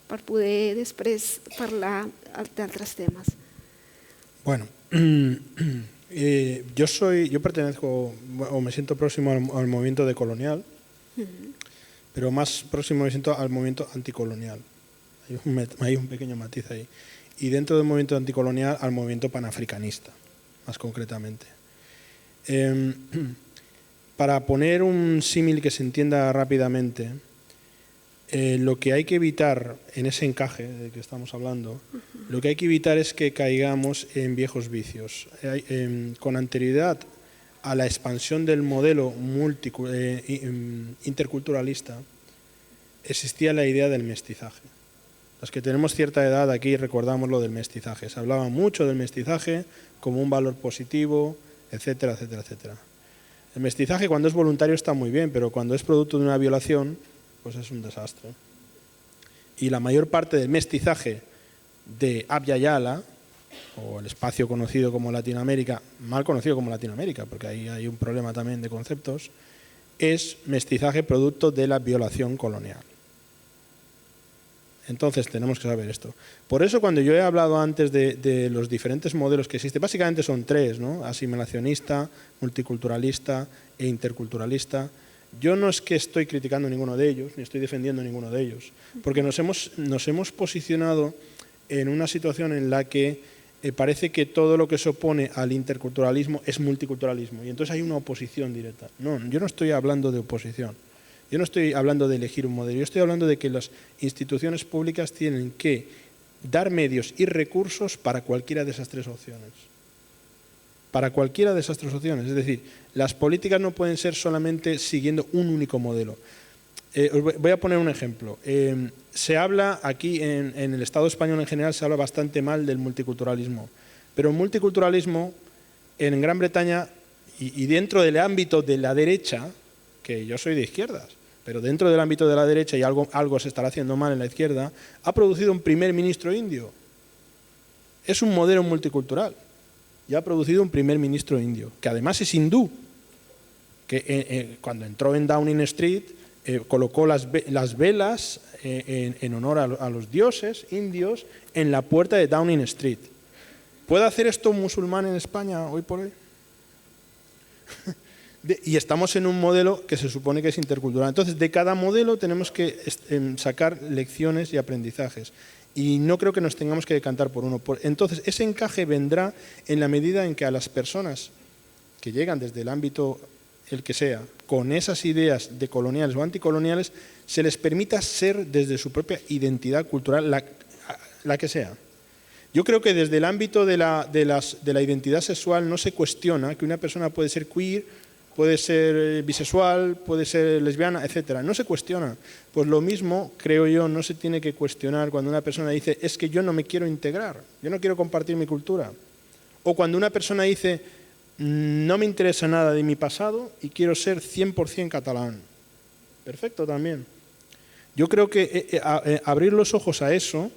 per poder després parlar d'altres temes. Bueno, yo pertenezco o me siento próximo al movimiento decolonial, pero más próximo me siento al movimiento anticolonial. Hay un pequeño matiz ahí. Y dentro del movimiento anticolonial al movimiento panafricanista, más concretamente. Para poner un símil que se entienda rápidamente, lo que hay que evitar en ese encaje del que estamos hablando, lo que hay que evitar es que caigamos en viejos vicios. Con anterioridad a la expansión del modelo interculturalista, existía la idea del mestizaje. Los que tenemos cierta edad aquí recordamos lo del mestizaje. Se hablaba mucho del mestizaje como un valor positivo, etcétera, etcétera, etcétera. El mestizaje cuando es voluntario está muy bien, pero cuando es producto de una violación, pues es un desastre. Y la mayor parte del mestizaje de Abya Yala, o el espacio conocido como Latinoamérica, mal conocido como Latinoamérica, porque ahí hay un problema también de conceptos, es mestizaje producto de la violación colonial. Entonces tenemos que saber esto. Por eso cuando yo he hablado antes de los diferentes modelos que existen, básicamente son tres, ¿no? Asimilacionista, multiculturalista e interculturalista. Yo no es que estoy criticando ninguno de ellos, ni estoy defendiendo ninguno de ellos, porque nos hemos posicionado en una situación en la que parece que todo lo que se opone al interculturalismo es multiculturalismo, y entonces hay una oposición directa. No, yo no estoy hablando de oposición. Yo no estoy hablando de elegir un modelo, yo estoy hablando de que las instituciones públicas tienen que dar medios y recursos para cualquiera de esas tres opciones. Para cualquiera de esas tres opciones. Es decir, las políticas no pueden ser solamente siguiendo un único modelo. Voy a poner un ejemplo. Se habla aquí, en el Estado español en general, se habla bastante mal del multiculturalismo. Pero el multiculturalismo en Gran Bretaña y dentro del ámbito de la derecha, que yo soy de izquierdas, pero dentro del ámbito de la derecha, y algo se estará haciendo mal en la izquierda, ha producido un primer ministro indio. Es un modelo multicultural. Y ha producido un primer ministro indio, que además es hindú, que cuando entró en Downing Street colocó las velas en honor a los dioses indios en la puerta de Downing Street. ¿Puede hacer esto un musulmán en España hoy por hoy? Y estamos en un modelo que se supone que es intercultural. Entonces, de cada modelo tenemos que sacar lecciones y aprendizajes. Y no creo que nos tengamos que decantar por uno. Entonces, ese encaje vendrá en la medida en que a las personas que llegan desde el ámbito, el que sea, con esas ideas de coloniales o anticoloniales, se les permita ser desde su propia identidad cultural, la que sea. Yo creo que desde el ámbito de la identidad sexual no se cuestiona que una persona puede ser queer, puede ser bisexual, puede ser lesbiana, etc. No se cuestiona. Pues lo mismo, creo yo, no se tiene que cuestionar cuando una persona dice es que yo no me quiero integrar, yo no quiero compartir mi cultura. O cuando una persona dice no me interesa nada de mi pasado y quiero ser 100% catalán. Perfecto también. Yo creo que abrir los ojos a eso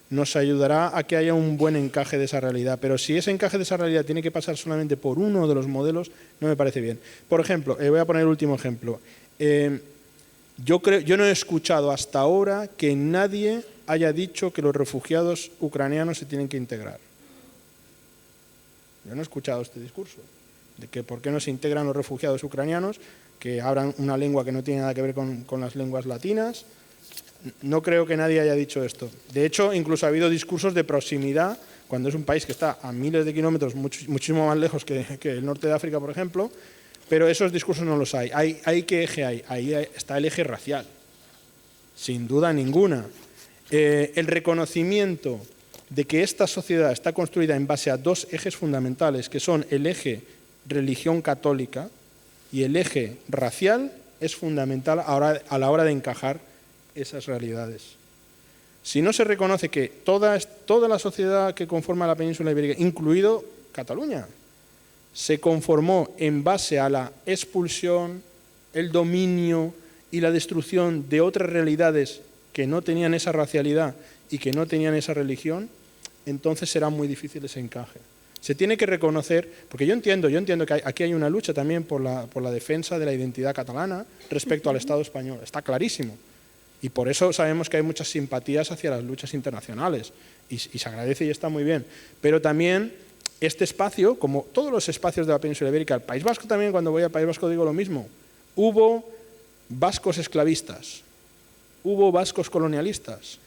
nos ayudará a que haya un buen encaje de esa realidad. Pero si ese encaje de esa realidad tiene que pasar solamente por uno de los modelos, no me parece bien. Por ejemplo, voy a poner el último ejemplo. Yo no he escuchado hasta ahora que nadie haya dicho que los refugiados ucranianos se tienen que integrar. Yo no he escuchado este discurso de que por qué no se integran los refugiados ucranianos, que hablan una lengua que no tiene nada que ver con las lenguas latinas. No creo que nadie haya dicho esto. De hecho, incluso ha habido discursos de proximidad, cuando es un país que está a miles de kilómetros, muchísimo más lejos que el norte de África, por ejemplo, pero esos discursos no los hay. ¿Hay qué eje hay? Ahí está el eje racial, sin duda ninguna. El reconocimiento de que esta sociedad está construida en base a dos ejes fundamentales, que son el eje religión católica y el eje racial, es fundamental a la hora de encajar esas realidades. Si no se reconoce que toda la sociedad que conforma la península ibérica, incluido Cataluña, se conformó en base a la expulsión, el dominio y la destrucción de otras realidades que no tenían esa racialidad y que no tenían esa religión, entonces será muy difícil ese encaje. Se tiene que reconocer, porque yo entiendo que aquí hay una lucha también por la defensa de la identidad catalana respecto al Estado español, está clarísimo. Y por eso sabemos que hay muchas simpatías hacia las luchas internacionales y se agradece y está muy bien. Pero también este espacio, como todos los espacios de la península ibérica, el País Vasco también, cuando voy al País Vasco digo lo mismo, hubo vascos esclavistas, hubo vascos colonialistas,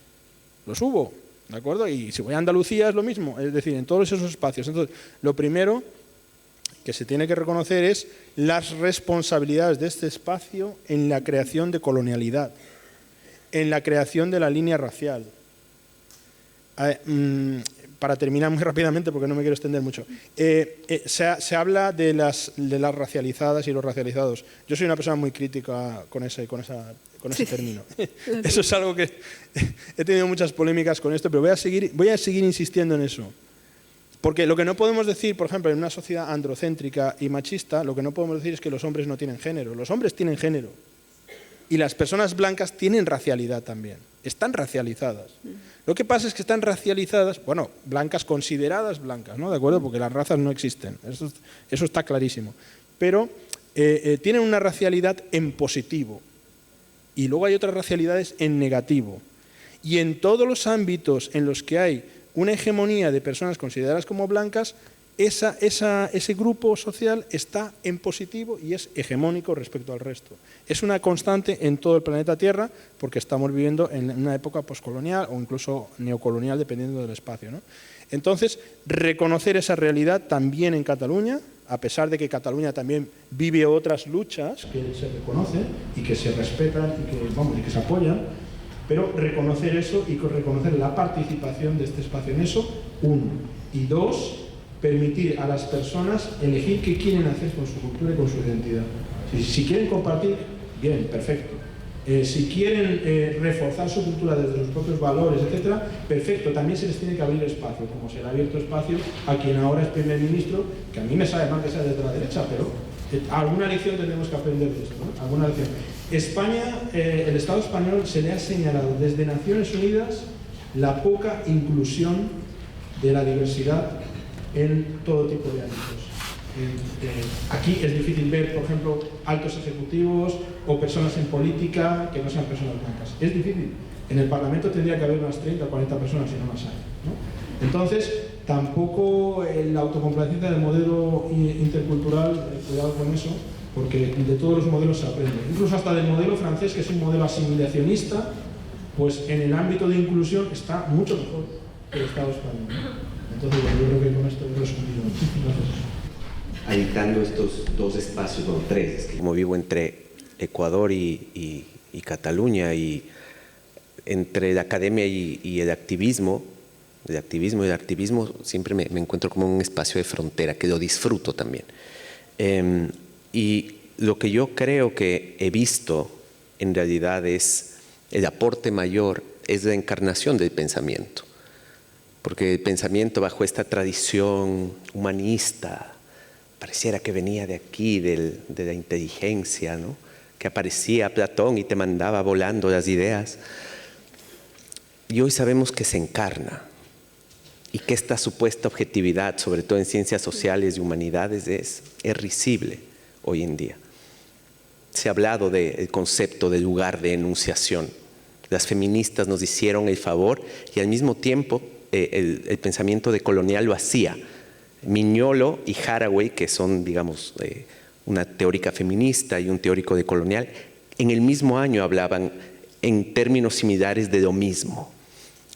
los hubo, ¿de acuerdo? Y si voy a Andalucía es lo mismo, es decir, en todos esos espacios. Entonces, lo primero que se tiene que reconocer es las responsabilidades de este espacio en la creación de colonialidad. en la creación de la línea racial. Para terminar muy rápidamente, porque no me quiero extender mucho, se habla de las racializadas y los racializados. Yo soy una persona muy crítica con ese término. Eso es algo que he tenido muchas polémicas con esto, pero voy a seguir insistiendo en eso. Porque lo que no podemos decir, por ejemplo, en una sociedad androcéntrica y machista, lo que no podemos decir es que los hombres no tienen género. Los hombres tienen género. Y las personas blancas tienen racialidad también. Están racializadas. Lo que pasa es que están racializadas, bueno, blancas consideradas blancas, ¿no? ¿De acuerdo? Porque las razas no existen. Eso está clarísimo. Pero tienen una racialidad en positivo. Y luego hay otras racialidades en negativo. Y en todos los ámbitos en los que hay una hegemonía de personas consideradas como blancas, ese grupo social está en positivo y es hegemónico respecto al resto. Es una constante en todo el planeta Tierra porque estamos viviendo en una época poscolonial o incluso neocolonial, dependiendo del espacio, ¿no? Entonces, reconocer esa realidad también en Cataluña, a pesar de que Cataluña también vive otras luchas que se reconocen y que se respetan y que se apoyan, pero reconocer eso y reconocer la participación de este espacio en eso, uno. Y dos, permitir a las personas elegir qué quieren hacer con su cultura y con su identidad. Si quieren compartir, bien, perfecto. Si quieren reforzar su cultura desde los propios valores, etcétera, perfecto. También se les tiene que abrir espacio, como se le ha abierto espacio a quien ahora es primer ministro, que a mí me sabe mal que sea desde la derecha, pero alguna lección tenemos que aprender de esto, ¿no? Alguna lección. España, el Estado español se le ha señalado desde Naciones Unidas la poca inclusión de la diversidad en todo tipo de ámbitos. Aquí es difícil ver, por ejemplo, altos ejecutivos o personas en política que no sean personas blancas. Es difícil. En el Parlamento tendría que haber unas 30 o 40 personas y no las hay, ¿no? Entonces, tampoco la autocomplacencia del modelo intercultural, cuidado con eso, porque de todos los modelos se aprende. Incluso hasta del modelo francés, que es un modelo asimilacionista, pues en el ámbito de inclusión está mucho mejor que el Estado español. Entonces, yo creo que con esto he resumido. Gracias. Habitando estos dos espacios, bueno, tres, es que como vivo entre Ecuador y Cataluña, y entre la academia y el activismo, siempre me encuentro como un espacio de frontera, que lo disfruto también. Y lo que yo creo que he visto en realidad es el aporte mayor, es la encarnación del pensamiento. Porque el pensamiento bajo esta tradición humanista pareciera que venía de aquí, de la inteligencia, ¿no? Que aparecía Platón y te mandaba volando las ideas. Y hoy sabemos que se encarna y que esta supuesta objetividad, sobre todo en ciencias sociales y humanidades, es risible hoy en día. Se ha hablado del concepto de lugar de enunciación. Las feministas nos hicieron el favor y al mismo tiempo el pensamiento decolonial lo hacía. Mignolo y Haraway, que son, digamos, una teórica feminista y un teórico decolonial, en el mismo año hablaban en términos similares de lo mismo.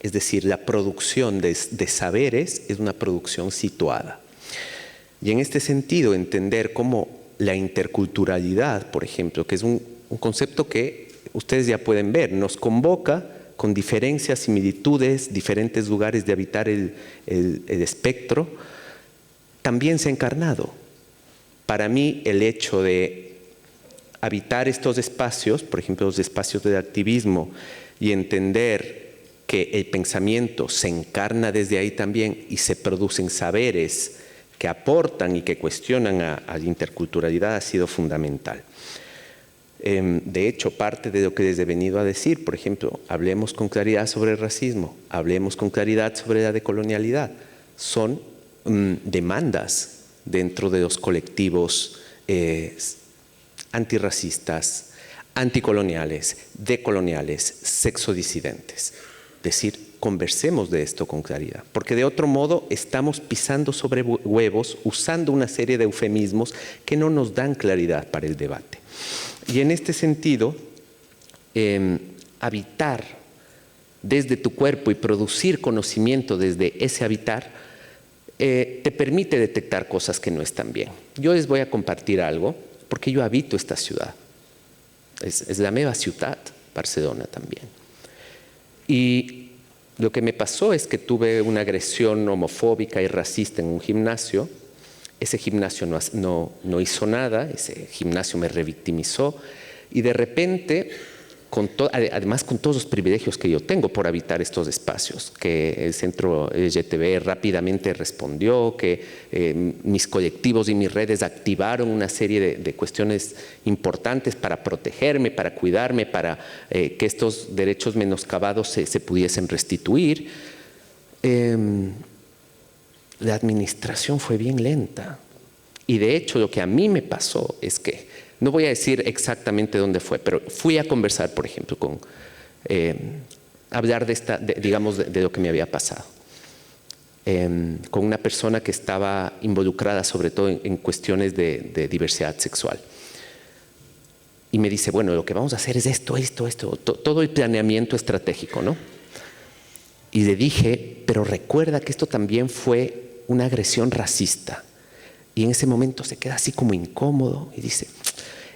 Es decir, la producción de saberes es una producción situada. Y en este sentido, entender cómo la interculturalidad, por ejemplo, que es un concepto que ustedes ya pueden ver, nos convoca con diferencias, similitudes, diferentes lugares de habitar el espectro, también se ha encarnado. Para mí, el hecho de habitar estos espacios, por ejemplo, los espacios del activismo, y entender que el pensamiento se encarna desde ahí también y se producen saberes que aportan y que cuestionan a la interculturalidad, ha sido fundamental. De hecho, parte de lo que les he venido a decir, por ejemplo, hablemos con claridad sobre el racismo, hablemos con claridad sobre la decolonialidad, son demandas dentro de los colectivos antirracistas, anticoloniales, decoloniales, sexodisidentes. Es decir, conversemos de esto con claridad, porque de otro modo estamos pisando sobre huevos, usando una serie de eufemismos que no nos dan claridad para el debate. Y en este sentido, habitar desde tu cuerpo y producir conocimiento desde ese habitar te permite detectar cosas que no están bien. Yo les voy a compartir algo, porque yo habito esta ciudad. Es la meva ciutat, Barcelona también. Y lo que me pasó es que tuve una agresión homofóbica y racista en un gimnasio. Ese gimnasio no hizo nada, ese gimnasio me revictimizó y de repente, además con todos los privilegios que yo tengo por habitar estos espacios, que el Centro LGTB rápidamente respondió, que mis colectivos y mis redes activaron una serie de cuestiones importantes para protegerme, para cuidarme, para que estos derechos menoscabados se pudiesen restituir. La administración fue bien lenta. Y de hecho lo que a mí me pasó es que, no voy a decir exactamente dónde fue, pero fui a conversar, por ejemplo, hablar de lo que me había pasado. Con una persona que estaba involucrada sobre todo en cuestiones de diversidad sexual. Y me dice, bueno, lo que vamos a hacer es esto, todo el planeamiento estratégico, ¿no? Y le dije, pero recuerda que esto también fue una agresión racista. Y en ese momento se queda así como incómodo y dice,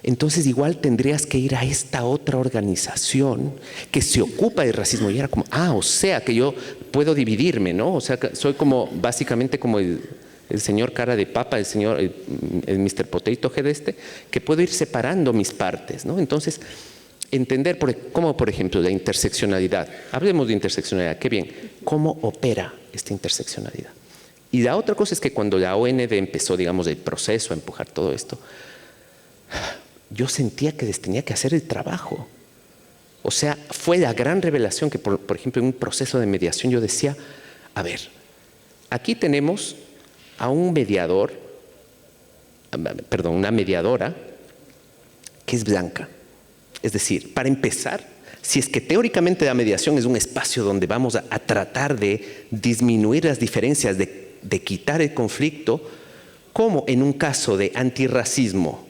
entonces igual tendrías que ir a esta otra organización que se ocupa del racismo. Y era como, o sea que yo puedo dividirme, ¿no? O sea, que soy como, básicamente como el señor cara de papa, el Mr. Potato Head que puedo ir separando mis partes, ¿no? Entonces, entender cómo, por ejemplo, la interseccionalidad. Hablemos de interseccionalidad, qué bien. ¿Cómo opera esta interseccionalidad? Y la otra cosa es que cuando la OND empezó, digamos, el proceso a empujar todo esto, yo sentía que les tenía que hacer el trabajo. O sea, fue la gran revelación que, por ejemplo, en un proceso de mediación yo decía, a ver, aquí tenemos a un mediador, una mediadora que es blanca. Es decir, para empezar, si es que teóricamente la mediación es un espacio donde vamos a tratar de disminuir las diferencias, de quitar el conflicto, como en un caso de antirracismo,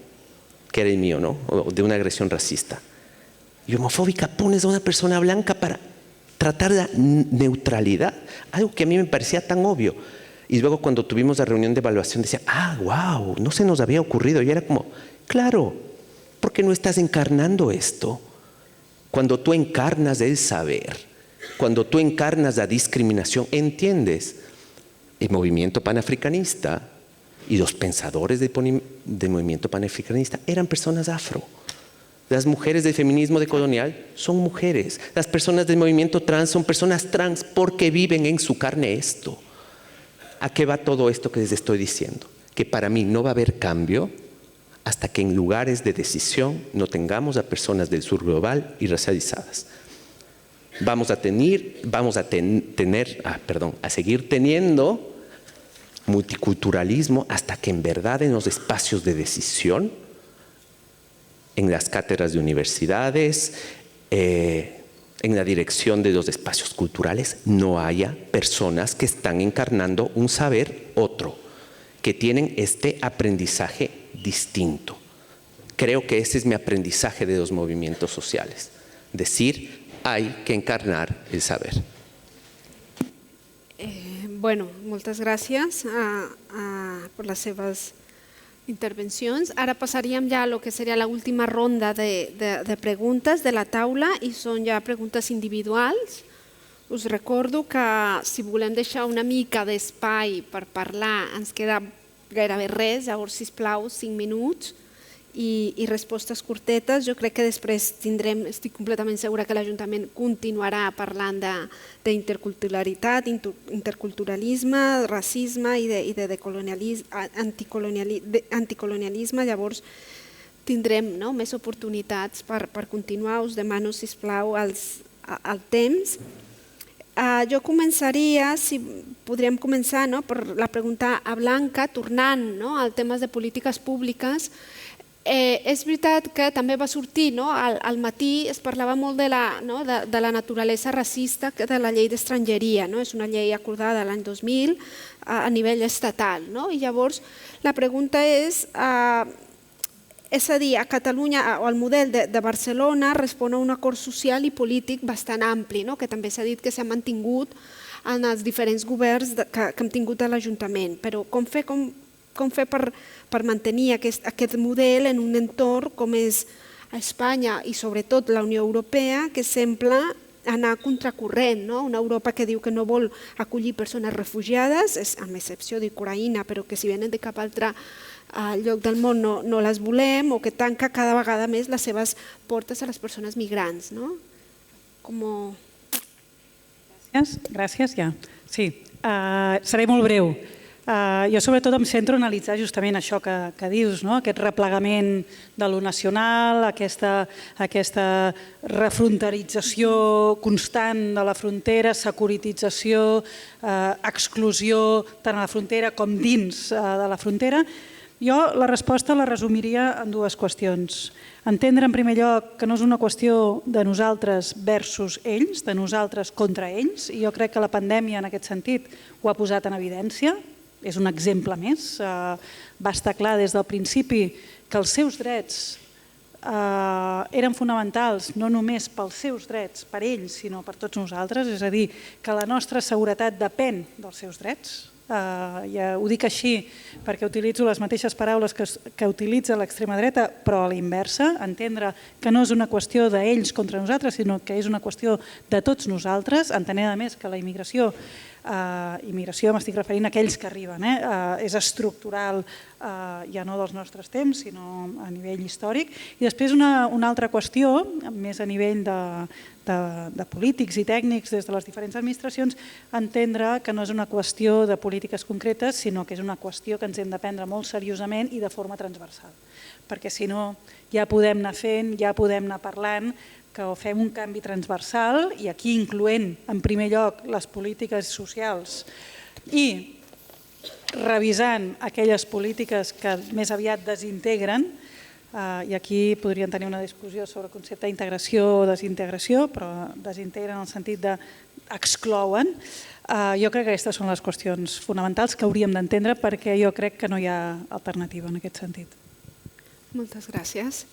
que era el mío, ¿no? O de una agresión racista, y homofóbica, pones a una persona blanca para tratar la neutralidad, algo que a mí me parecía tan obvio. Y luego cuando tuvimos la reunión de evaluación decía, wow, no se nos había ocurrido. Y era como, claro, porque no estás encarnando esto. Cuando tú encarnas el saber, cuando tú encarnas la discriminación, entiendes. El movimiento panafricanista y los pensadores del movimiento panafricanista eran personas afro. Las mujeres del feminismo decolonial son mujeres. Las personas del movimiento trans son personas trans porque viven en su carne esto. ¿A qué va todo esto que les estoy diciendo? Que para mí no va a haber cambio hasta que en lugares de decisión no tengamos a personas del sur global y racializadas. Vamos a seguir teniendo multiculturalismo hasta que en verdad en los espacios de decisión, en las cátedras de universidades, en la dirección de los espacios culturales, no haya personas que están encarnando un saber otro, que tienen este aprendizaje distinto. Creo que ese es mi aprendizaje de los movimientos sociales. Decir, hay que encarnar el saber. Bueno, moltes gràcies per les seves intervencions. Ara passaríem ja a lo que seria l'última ronda de preguntes de la taula i són ja preguntes individuals. Us recordo que si volem deixar una mica d'espai per parlar, ens queda gairebé res, llavors, sisplau, 5 minuts i respostes curtetes. Jo crec que després tindrem, estic completament segura que l'Ajuntament continuarà parlant d'interculturalitat, interculturalisme, racisme i de anticolonialisme. Llavors tindrem més oportunitats per continuar. Us demano, sisplau, el temps. Jo començaria, si podríem començar per la pregunta a Blanca, tornant al temes de polítiques públiques. És veritat que també va sortir, al matí es parlava molt de la naturalesa racista de la llei d'estrangeria. És una llei acordada l'any 2000 a nivell estatal. I llavors la pregunta és a dir, a Catalunya o el model de Barcelona respon a un acord social i polític bastant ampli, que també s'ha dit que s'ha mantingut en els diferents governs que hem tingut a l'Ajuntament. Però com fer per mantenir aquest model en un entorn com és Espanya i sobretot la Unió Europea, que sembla anar contracorrent, no? Una Europa que diu que no vol acollir persones refugiades, amb excepció d'Ucraïna, però que si venen de cap altre lloc del món no les volem, o que tanca cada vegada més les seves portes a les persones migrants. No? Gràcies, ja. Sí, seré molt breu. Jo sobretot em centro en analitzar justament això que dius, aquest replegament de lo nacional, aquesta refronterització constant de la frontera, securitització, exclusió tant a la frontera com dins de la frontera. Jo la resposta la resumiria en dues qüestions. Entendre en primer lloc que no és una qüestió de nosaltres versus ells, de nosaltres contra ells, i jo crec que la pandèmia en aquest sentit ho ha posat en evidència. És un exemple més. Va estar clar des del principi que els seus drets eren fonamentals no només pels seus drets, per ells, sinó per tots nosaltres. És a dir, que la nostra seguretat depèn dels seus drets. Ja ho dic així perquè utilitzo les mateixes paraules que utilitza l'extrema dreta, però a la inversa, entendre que no és una qüestió d'ells contra nosaltres, sinó que és una qüestió de tots nosaltres, entenent a més que la immigració m'estic referint a aquells que arriben, és estructural, ja no dels nostres temps, sinó a nivell històric. I després una altra qüestió, més a nivell de polítics i tècnics des de les diferents administracions, entendre que no és una qüestió de polítiques concretes, sinó que és una qüestió que ens hem de prendre molt seriosament i de forma transversal. Perquè si no, ja podem anar fent, ja podem anar parlant, que fem un canvi transversal, i aquí incloent en primer lloc les polítiques socials i revisant aquelles polítiques que més aviat desintegren, i aquí podríem tenir una discussió sobre el concepte d'integració o desintegració, però desintegren en el sentit d'exclouen. Jo crec que aquestes són les qüestions fonamentals que hauríem d'entendre, perquè jo crec que no hi ha alternativa en aquest sentit. Moltes gràcies.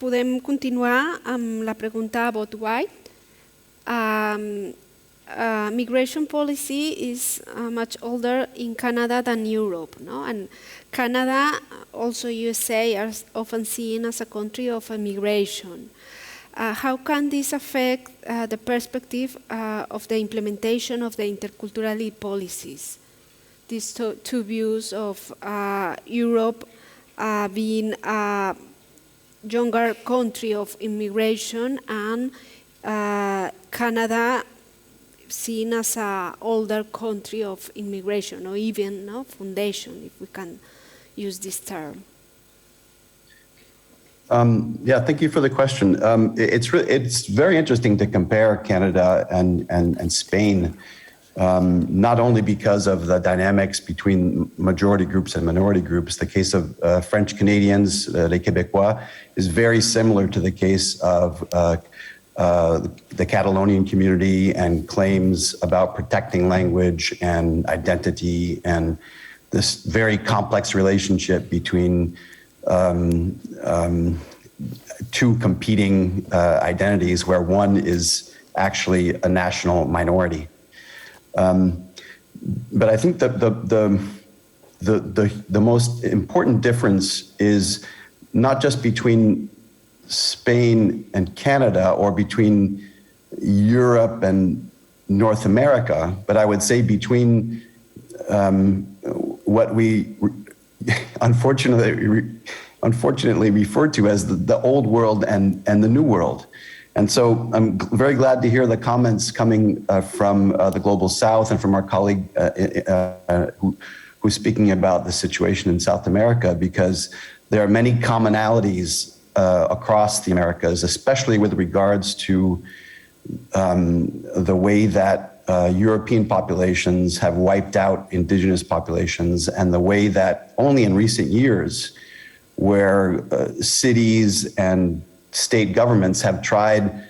Podem continuar amb la pregunta a vot white. Migration policy is much older in Canada than Europe, no? And Canada, also USA, are often seen as a country of immigration. How can this affect the perspective of the implementation of the interculturality policies? These two views of Europe being a younger country of immigration and Canada seen as an older country of immigration, or even foundation, if we can use this term. Thank you for the question. It's very interesting to compare Canada and Spain, not only because of the dynamics between majority groups and minority groups. The case of French Canadians, les Québécois, is very similar to the case of the Catalonian community and claims about protecting language and identity, and this very complex relationship between two competing identities, where one is actually a national minority. But I think that the most important difference is not just between Spain and Canada, or between Europe and North America, but I would say between what we unfortunately refer to as the old world and the new world. And so I'm very glad to hear the comments coming from the Global South and from our colleague who's speaking about the situation in South America, because there are many commonalities across the Americas, especially with regards to the way that European populations have wiped out indigenous populations, and the way that only in recent years, where cities and state governments have tried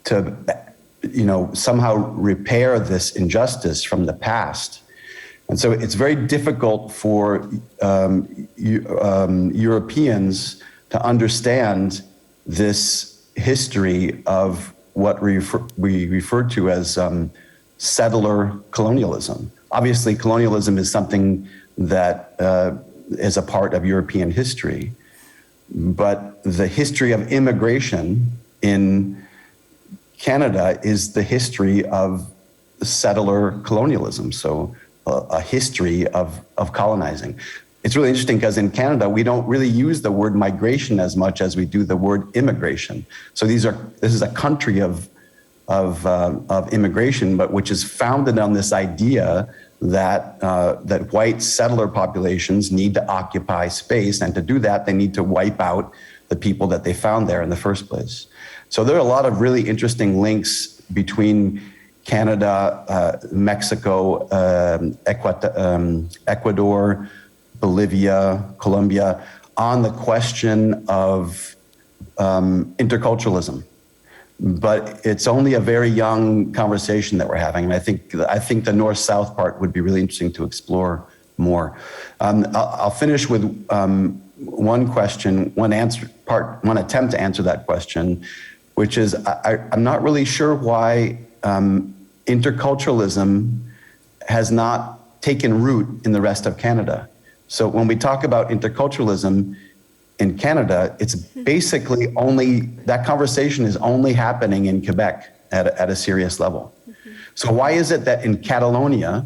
to, somehow repair this injustice from the past. And so it's very difficult for Europeans to understand this history of what we refer to as settler colonialism. Obviously, colonialism is something that is a part of European history, but the history of immigration in Canada is the history of settler colonialism, so a history of colonizing. It's really interesting because in Canada, we don't really use the word migration as much as we do the word immigration. So this is a country of immigration, but which is founded on this idea that that white settler populations need to occupy space, and to do that, they need to wipe out the people that they found there in the first place. So there are a lot of really interesting links between Canada, Mexico, Ecuador, Bolivia, Colombia, on the question of interculturalism. But it's only a very young conversation that we're having, and I think the north-south part would be really interesting to explore more. I'll finish with one question, one attempt to answer that question, which is I'm not really sure why interculturalism has not taken root in the rest of Canada. So when we talk about interculturalism in Canada, it's basically only, that conversation is only happening in Quebec at a serious level. So why is it that in Catalonia,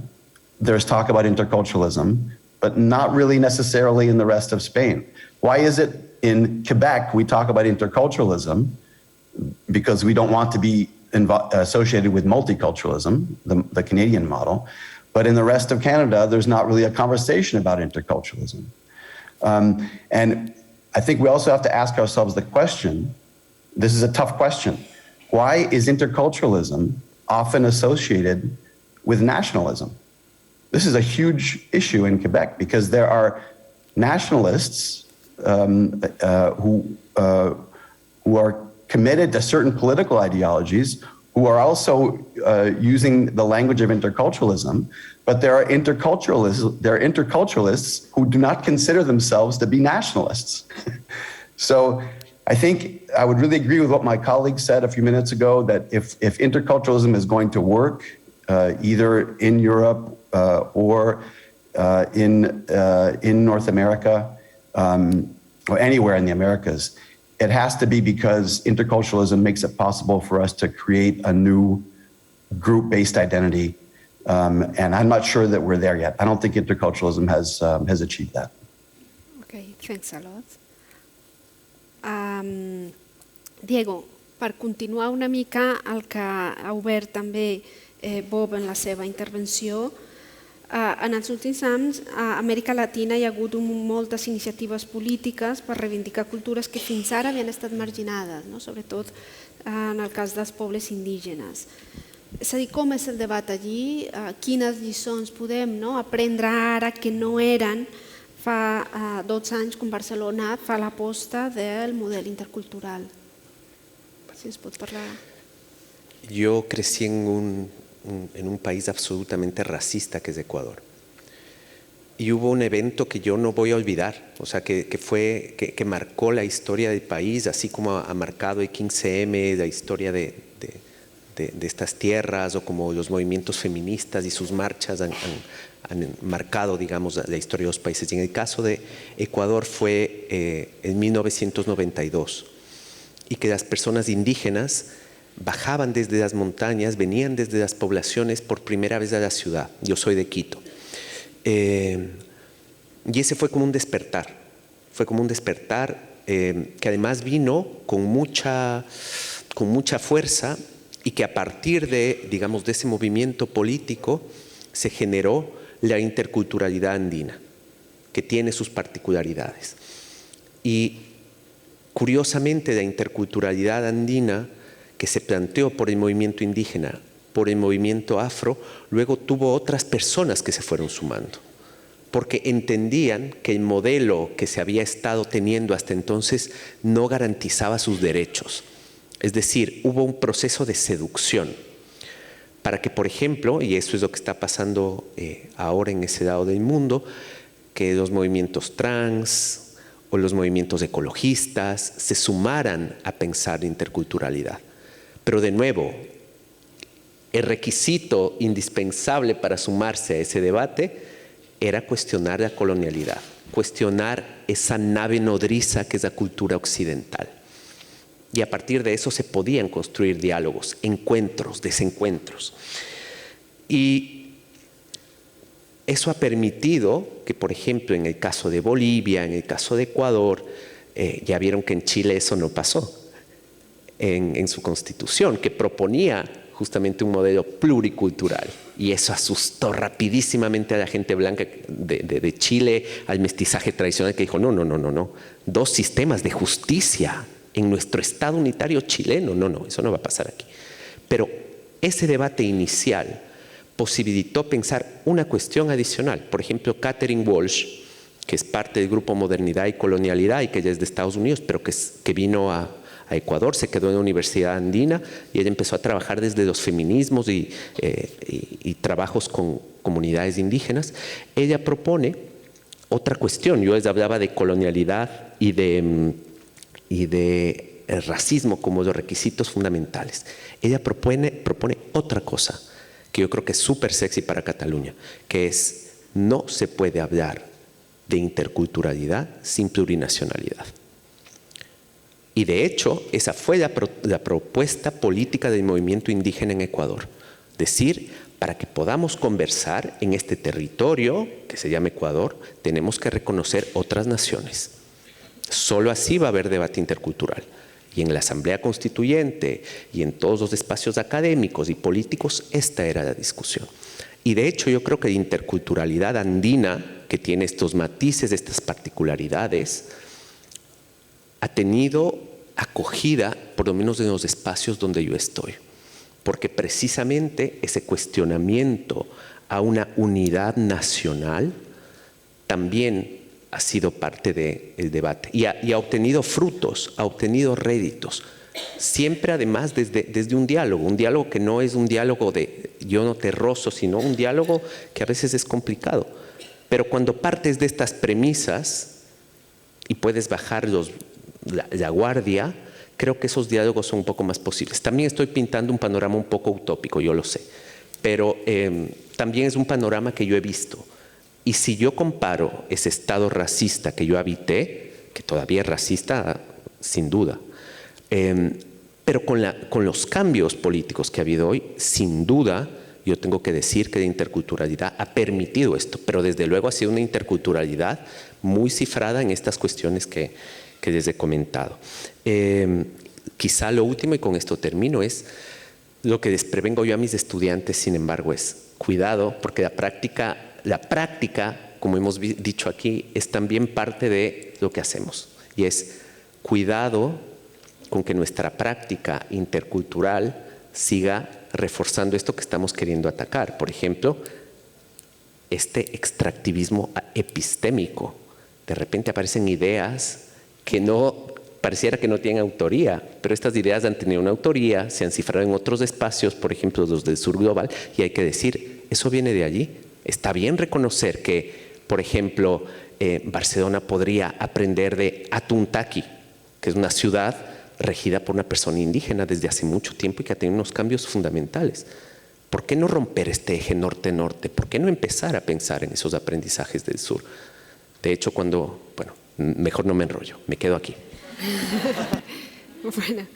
there's talk about interculturalism, but not really necessarily in the rest of Spain? Why is it in Quebec, we talk about interculturalism because we don't want to be associated with multiculturalism, the Canadian model, but in the rest of Canada, there's not really a conversation about interculturalism. And I think we also have to ask ourselves the question, this is a tough question, why is interculturalism often associated with nationalism? This is a huge issue in Quebec because there are nationalists who are committed to certain political ideologies, who are also using the language of interculturalism, but there are interculturalists who do not consider themselves to be nationalists. So I think I would really agree with what my colleague said a few minutes ago, that if interculturalism is going to work, either in Europe or in North America, or anywhere in the Americas, it has to be because interculturalism makes it possible for us to create a new group-based identity. And I'm not sure that we're there yet. I don't think interculturalism has achieved that. Okay, thanks a lot. Diego, per continuar una mica el que ha obert també Bob en la seva intervenció, en els últims anys a Amèrica Latina hi ha hagut moltes iniciatives polítiques per reivindicar cultures que fins ara havien estat marginades, no? Sobretot en el cas dels pobles indígenes. És a dir, com és el debat allí? Quines lliçons podem aprendre ara que no eren fa 12 anys quan Barcelona fa l'aposta del model intercultural? Si ens pot parlar. Yo crecí en un país absolutamente racista que es Ecuador. Y hubo un evento que yo no voy a olvidar, o sea, que marcó la historia del país, así como ha marcado el 15M, la historia de estas tierras, o como los movimientos feministas y sus marchas han marcado, digamos, la historia de los países. Y en el caso de Ecuador fue en 1992, y que las personas indígenas bajaban desde las montañas, venían desde las poblaciones por primera vez a la ciudad. Yo soy de Quito. Y ese fue como un despertar. Fue como un despertar que además vino con mucha fuerza, y que a partir de, digamos, de ese movimiento político se generó la interculturalidad andina, que tiene sus particularidades. Y curiosamente la interculturalidad andina que se planteó por el movimiento indígena, por el movimiento afro, luego tuvo otras personas que se fueron sumando, porque entendían que el modelo que se había estado teniendo hasta entonces no garantizaba sus derechos. Es decir, hubo un proceso de seducción para que, por ejemplo, y eso es lo que está pasando ahora en ese lado del mundo, que los movimientos trans o los movimientos ecologistas se sumaran a pensar interculturalidad. Pero de nuevo, el requisito indispensable para sumarse a ese debate era cuestionar la colonialidad, cuestionar esa nave nodriza que es la cultura occidental. Y a partir de eso se podían construir diálogos, encuentros, desencuentros. Y eso ha permitido que, por ejemplo, en el caso de Bolivia, en el caso de Ecuador, ya vieron que en Chile eso no pasó en su constitución, que proponía justamente un modelo pluricultural. Y eso asustó rapidísimamente a la gente blanca de Chile, al mestizaje tradicional, que dijo, no, 2 sistemas de justicia en nuestro Estado unitario chileno, no, eso no va a pasar aquí. Pero ese debate inicial posibilitó pensar una cuestión adicional. Por ejemplo, Catherine Walsh, que es parte del grupo Modernidad y Colonialidad y que ella es de Estados Unidos, pero que vino a Ecuador, se quedó en la Universidad Andina y ella empezó a trabajar desde los feminismos y trabajos con comunidades indígenas. Ella propone otra cuestión. Yo les hablaba de colonialidad y de racismo como los requisitos fundamentales. Ella propone otra cosa que yo creo que es súper sexy para Cataluña, que es no se puede hablar de interculturalidad sin plurinacionalidad. Y de hecho, esa fue la propuesta política del movimiento indígena en Ecuador. Decir, para que podamos conversar en este territorio que se llama Ecuador, tenemos que reconocer otras naciones. Solo así va a haber debate intercultural. Y en la Asamblea Constituyente y en todos los espacios académicos y políticos, esta era la discusión. Y de hecho yo creo que la interculturalidad andina, que tiene estos matices, estas particularidades, ha tenido acogida, por lo menos en los espacios donde yo estoy. Porque precisamente ese cuestionamiento a una unidad nacional también ha sido parte del debate y ha obtenido frutos, ha obtenido réditos. Siempre además desde un diálogo que no es un diálogo de yo no te rozo, sino un diálogo que a veces es complicado. Pero cuando partes de estas premisas y puedes bajar la guardia, creo que esos diálogos son un poco más posibles. También estoy pintando un panorama un poco utópico, yo lo sé, pero también es un panorama que yo he visto. Y si yo comparo ese estado racista que yo habité, que todavía es racista, sin duda, pero con los cambios políticos que ha habido hoy, sin duda, yo tengo que decir que la interculturalidad ha permitido esto, pero desde luego ha sido una interculturalidad muy cifrada en estas cuestiones que les he comentado. Quizá lo último, y con esto termino, es lo que les prevengo yo a mis estudiantes, sin embargo, es cuidado, porque la práctica, como hemos dicho aquí, es también parte de lo que hacemos. Y es cuidado con que nuestra práctica intercultural siga reforzando esto que estamos queriendo atacar. Por ejemplo, este extractivismo epistémico. De repente aparecen ideas que pareciera que no tienen autoría, pero estas ideas han tenido una autoría, se han cifrado en otros espacios, por ejemplo los del sur global, y hay que decir, eso viene de allí. Está bien reconocer que, por ejemplo, Barcelona podría aprender de Atuntaqui, que es una ciudad regida por una persona indígena desde hace mucho tiempo y que ha tenido unos cambios fundamentales. ¿Por qué no romper este eje norte-norte? ¿Por qué no empezar a pensar en esos aprendizajes del sur? De hecho, mejor no me enrollo, me quedo aquí. Bueno,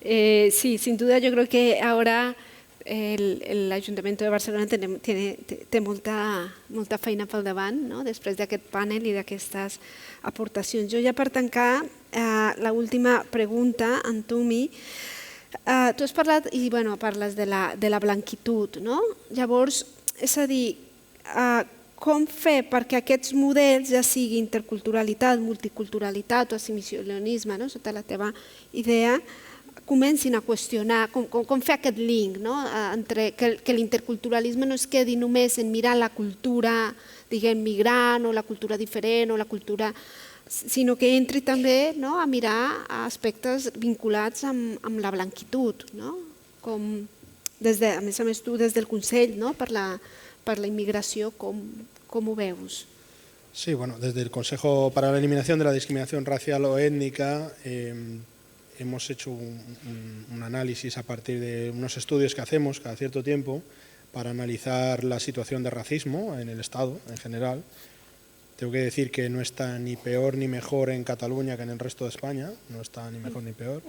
sí, sin duda yo creo que ahora el Ayuntamiento de Barcelona té molta feina pel davant, no? Després d'aquest panel i d'aquestes aportacions. Jo ja per tancar, l'última pregunta, Antumi, tu has parlat i parles de la blanquitud, no? Llavors, és a dir, com fer perquè aquests models, ja sigui interculturalitat, multiculturalitat o assimilacionisme, sota la teva idea, comencin a qüestionar, com fer aquest link, entre que l'interculturalisme no es quedi només en mirar la cultura, diguem, migrant o la cultura diferent o la cultura, sinó que entri també a mirar aspectes vinculats amb la blanquitud, com, a més tu des del Consell per la immigració, com ho veus? Sí, bueno, desde el Consejo para la Eliminación de la Discriminación Racial o Étnica hemos hecho un análisis a partir de unos estudios que hacemos cada cierto tiempo para analizar la situación de racismo en el Estado en general. Tengo que decir que no está ni peor ni mejor en Cataluña que en el resto de España, no está ni mejor ni peor.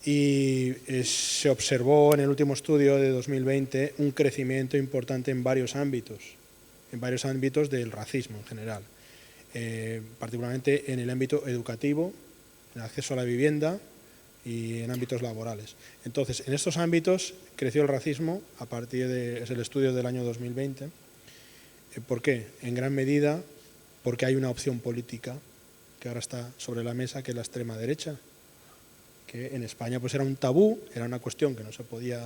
y se observó en el último estudio de 2020 un crecimiento importante en varios ámbitos del racismo en general, particularmente en el ámbito educativo, en el acceso a la vivienda y en ámbitos laborales. Entonces, en estos ámbitos creció el racismo a partir es el estudio del año 2020. ¿Por qué? En gran medida porque hay una opción política que ahora está sobre la mesa, que es la extrema derecha, que en España pues era un tabú, era una cuestión que no se podía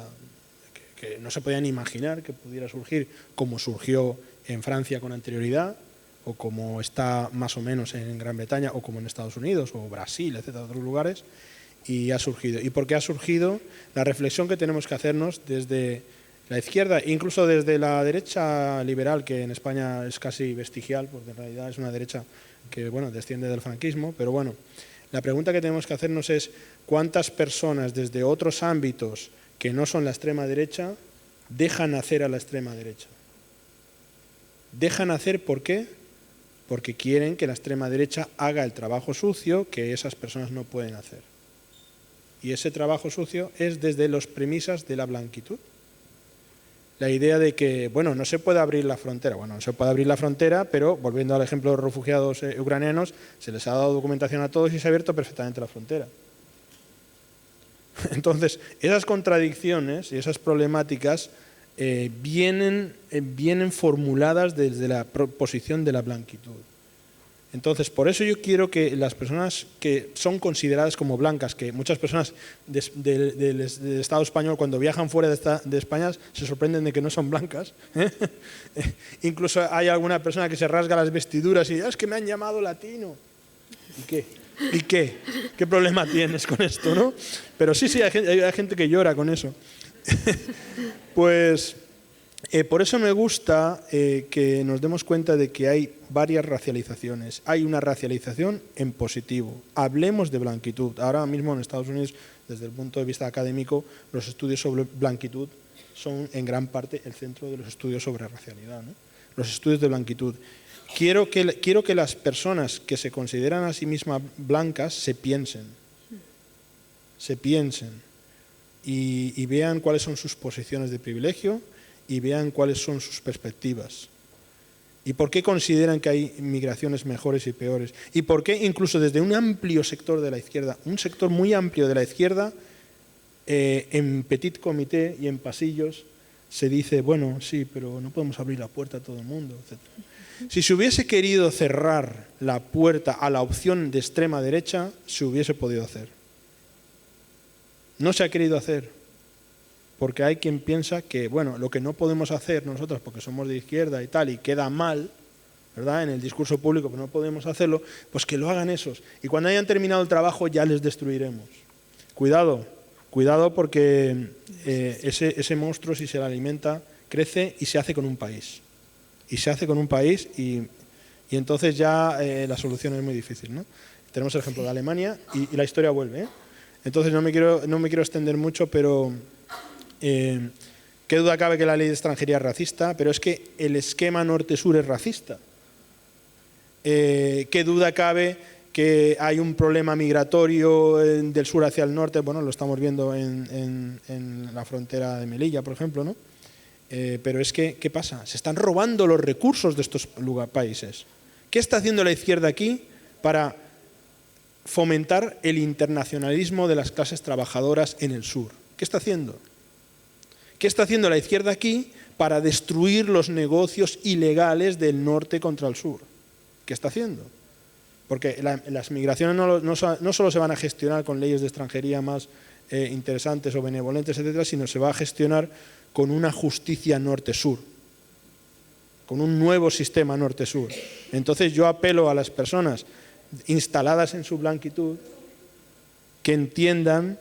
ni imaginar que pudiera surgir, como surgió en Francia con anterioridad, o como está más o menos en Gran Bretaña, o como en Estados Unidos, o Brasil, etcétera, otros lugares, y ha surgido. ¿Y por qué ha surgido? La reflexión que tenemos que hacernos desde la izquierda, incluso desde la derecha liberal, que en España es casi vestigial, porque en realidad es una derecha que desciende del franquismo, pero la pregunta que tenemos que hacernos es cuántas personas desde otros ámbitos que no son la extrema derecha dejan hacer a la extrema derecha. Dejan hacer, ¿por qué? Porque quieren que la extrema derecha haga el trabajo sucio que esas personas no pueden hacer. Y ese trabajo sucio es desde las premisas de la blanquitud. La idea de que, no se puede abrir la frontera. No se puede abrir la frontera, pero volviendo al ejemplo de los refugiados ucranianos, se les ha dado documentación a todos y se ha abierto perfectamente la frontera. Entonces, esas contradicciones y esas problemáticas vienen formuladas desde la posición de la blanquitud. Entonces, por eso yo quiero que las personas que son consideradas como blancas, que muchas personas del Estado español cuando viajan fuera de España se sorprenden de que no son blancas. Incluso hay alguna persona que se rasga las vestiduras y es que me han llamado latino. ¿Y qué? ¿Y qué? ¿Qué problema tienes con esto, no? Pero sí, hay gente que llora con eso. Pues por eso me gusta que nos demos cuenta de que hay varias racializaciones. Hay una racialización en positivo. Hablemos de blanquitud. Ahora mismo en Estados Unidos, desde el punto de vista académico, los estudios sobre blanquitud son en gran parte el centro de los estudios sobre racialidad, ¿no? Los estudios de blanquitud. Quiero que las personas que se consideran a sí mismas blancas se piensen y vean cuáles son sus posiciones de privilegio y vean cuáles son sus perspectivas. ¿Y por qué consideran que hay migraciones mejores y peores? ¿Y por qué incluso desde un amplio sector de la izquierda, un sector muy amplio de la izquierda, en petit comité y en pasillos, se dice, sí, pero no podemos abrir la puerta a todo el mundo, etc. Si se hubiese querido cerrar la puerta a la opción de extrema derecha, se hubiese podido hacer. No se ha querido hacer, porque hay quien piensa que, lo que no podemos hacer nosotros porque somos de izquierda y tal, y queda mal, ¿verdad?, en el discurso público, que no podemos hacerlo, pues que lo hagan esos. Y cuando hayan terminado el trabajo ya les destruiremos. Cuidado porque ese monstruo, si se le alimenta, crece y se hace con un país. Y entonces ya la solución es muy difícil, ¿no? Tenemos el ejemplo de Alemania y la historia vuelve, ¿eh? Entonces no me quiero extender mucho, pero qué duda cabe que la ley de extranjería es racista, pero es que el esquema norte-sur es racista. Qué duda cabe que hay un problema migratorio del sur hacia el norte, lo estamos viendo en la frontera de Melilla, por ejemplo, ¿no? Pero es que, ¿qué pasa? Se están robando los recursos de estos países. ¿Qué está haciendo la izquierda aquí para fomentar el internacionalismo de las clases trabajadoras en el sur? ¿Qué está haciendo? ¿Qué está haciendo la izquierda aquí para destruir los negocios ilegales del norte contra el sur? ¿Qué está haciendo? Porque las migraciones no solo se van a gestionar con leyes de extranjería más interesantes o benevolentes, etcétera, sino se va a gestionar con una justicia norte-sur, con un nuevo sistema norte-sur. Entonces yo apelo a las personas instaladas en su blanquitud que entiendan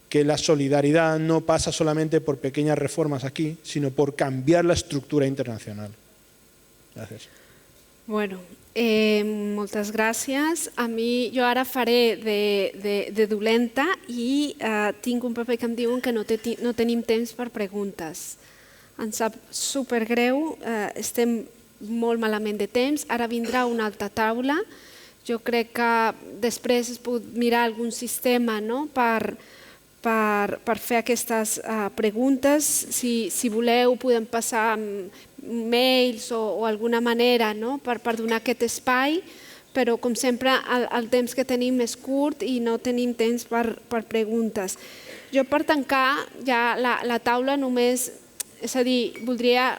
que la solidaridad no pasa solamente por pequeñas reformas aquí, sino por cambiar la estructura internacional. Gracias. Bueno, moltes gràcies. Jo ara faré de dolenta i tinc un paper que em diuen que no tenim temps per preguntes. Em sap supergreu, estem molt malament de temps. Ara vindrà una altra taula. Jo crec que després es pot mirar algun sistema, no?, per per fer aquestes preguntes. Si voleu podem passar mails o alguna manera per donar aquest espai, però com sempre el temps que tenim és curt i no tenim temps per preguntes. Jo per tancar ja la taula només, és a dir, voldria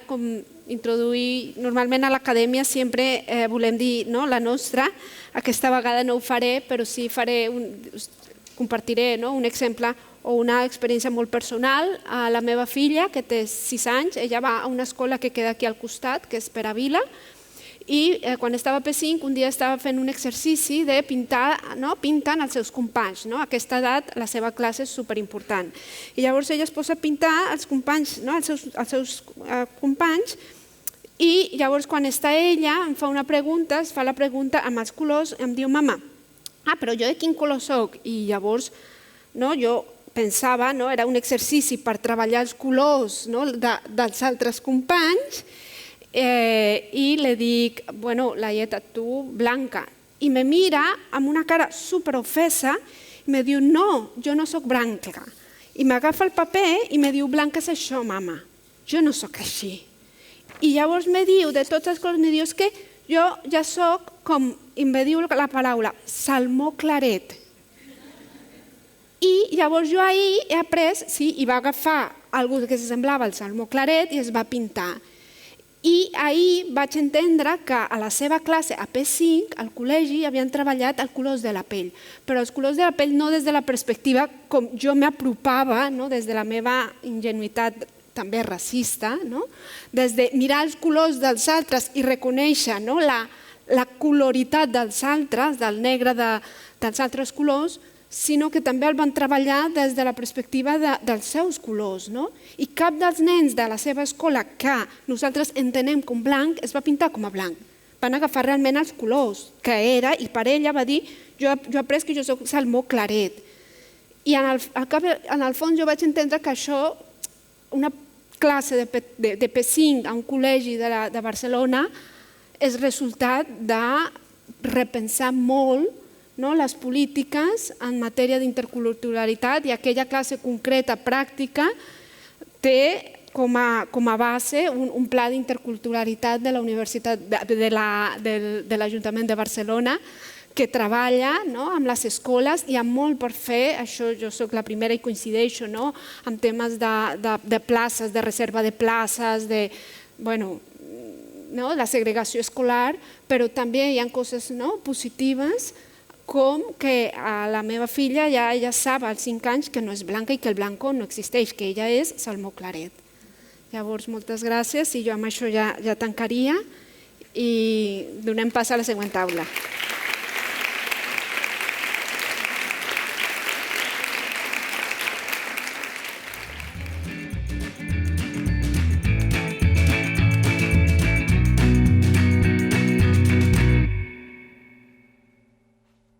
introduir, normalment a l'acadèmia sempre volem dir la nostra, aquesta vegada no ho faré, però sí compartiré un exemple o una experiència molt personal. La meva filla, que té 6 anys, ella va a una escola que queda aquí al costat, que és Peravila, i quan estava a P5 un dia estava fent un exercici de pintar, pintant els seus companys. A aquesta edat la seva classe és superimportant. I llavors ella es posa a pintar els companys, els seus companys, i llavors quan està ella em fa una pregunta, es fa la pregunta amb els colors, em diu: mama, però jo de quin color soc? I llavors jo pensava, era un exercici per treballar els colors dels altres companys, i li dic: bueno, Laieta, tu blanca. I me mira amb una cara superofesa i me diu: no, jo no soc blanca. I m'agafa el paper i me diu: blanca és això, mama, jo no soc així. I llavors me diu, de tots els colors, me diu: és que jo ja soc com, i me diu la paraula, salmó claret. I llavors jo ahir he après, sí, i va agafar algú que semblava el salmó claret i es va pintar. I ahir vaig entendre que a la seva classe, a P5, al col·legi, havien treballat els colors de la pell, però els colors de la pell no des de la perspectiva com jo m'apropava, des de la meva ingenuïtat també racista, des de mirar els colors dels altres i reconèixer la coloritat dels altres, del negre dels altres colors, sinó que també el van treballar des de la perspectiva dels seus colors. I cap dels nens de la seva escola que nosaltres entenem com blanc es va pintar com a blanc. Van agafar realment els colors que era, i per ella va dir: jo he après que jo soc salmó claret. I en el fons jo vaig entendre que això, una classe de P5 a un col·legi de Barcelona, és resultat de repensar molt les polítiques en matèria d'interculturalitat, i aquella classe concreta, pràctica, té com a base un pla d'interculturalitat de la Universitat de l'Ajuntament de Barcelona que treballa amb les escoles. Hi ha molt per fer, això jo soc la primera i coincideixo, en temes de places, de reserva de places, de la segregació escolar, però també hi ha coses positives, com que la meva filla ja sap als 5 anys que no és blanca i que el blanco no existeix, que ella és salmó claret. Llavors, moltes gràcies, i jo amb això ja tancaria i donem pas a la següent taula.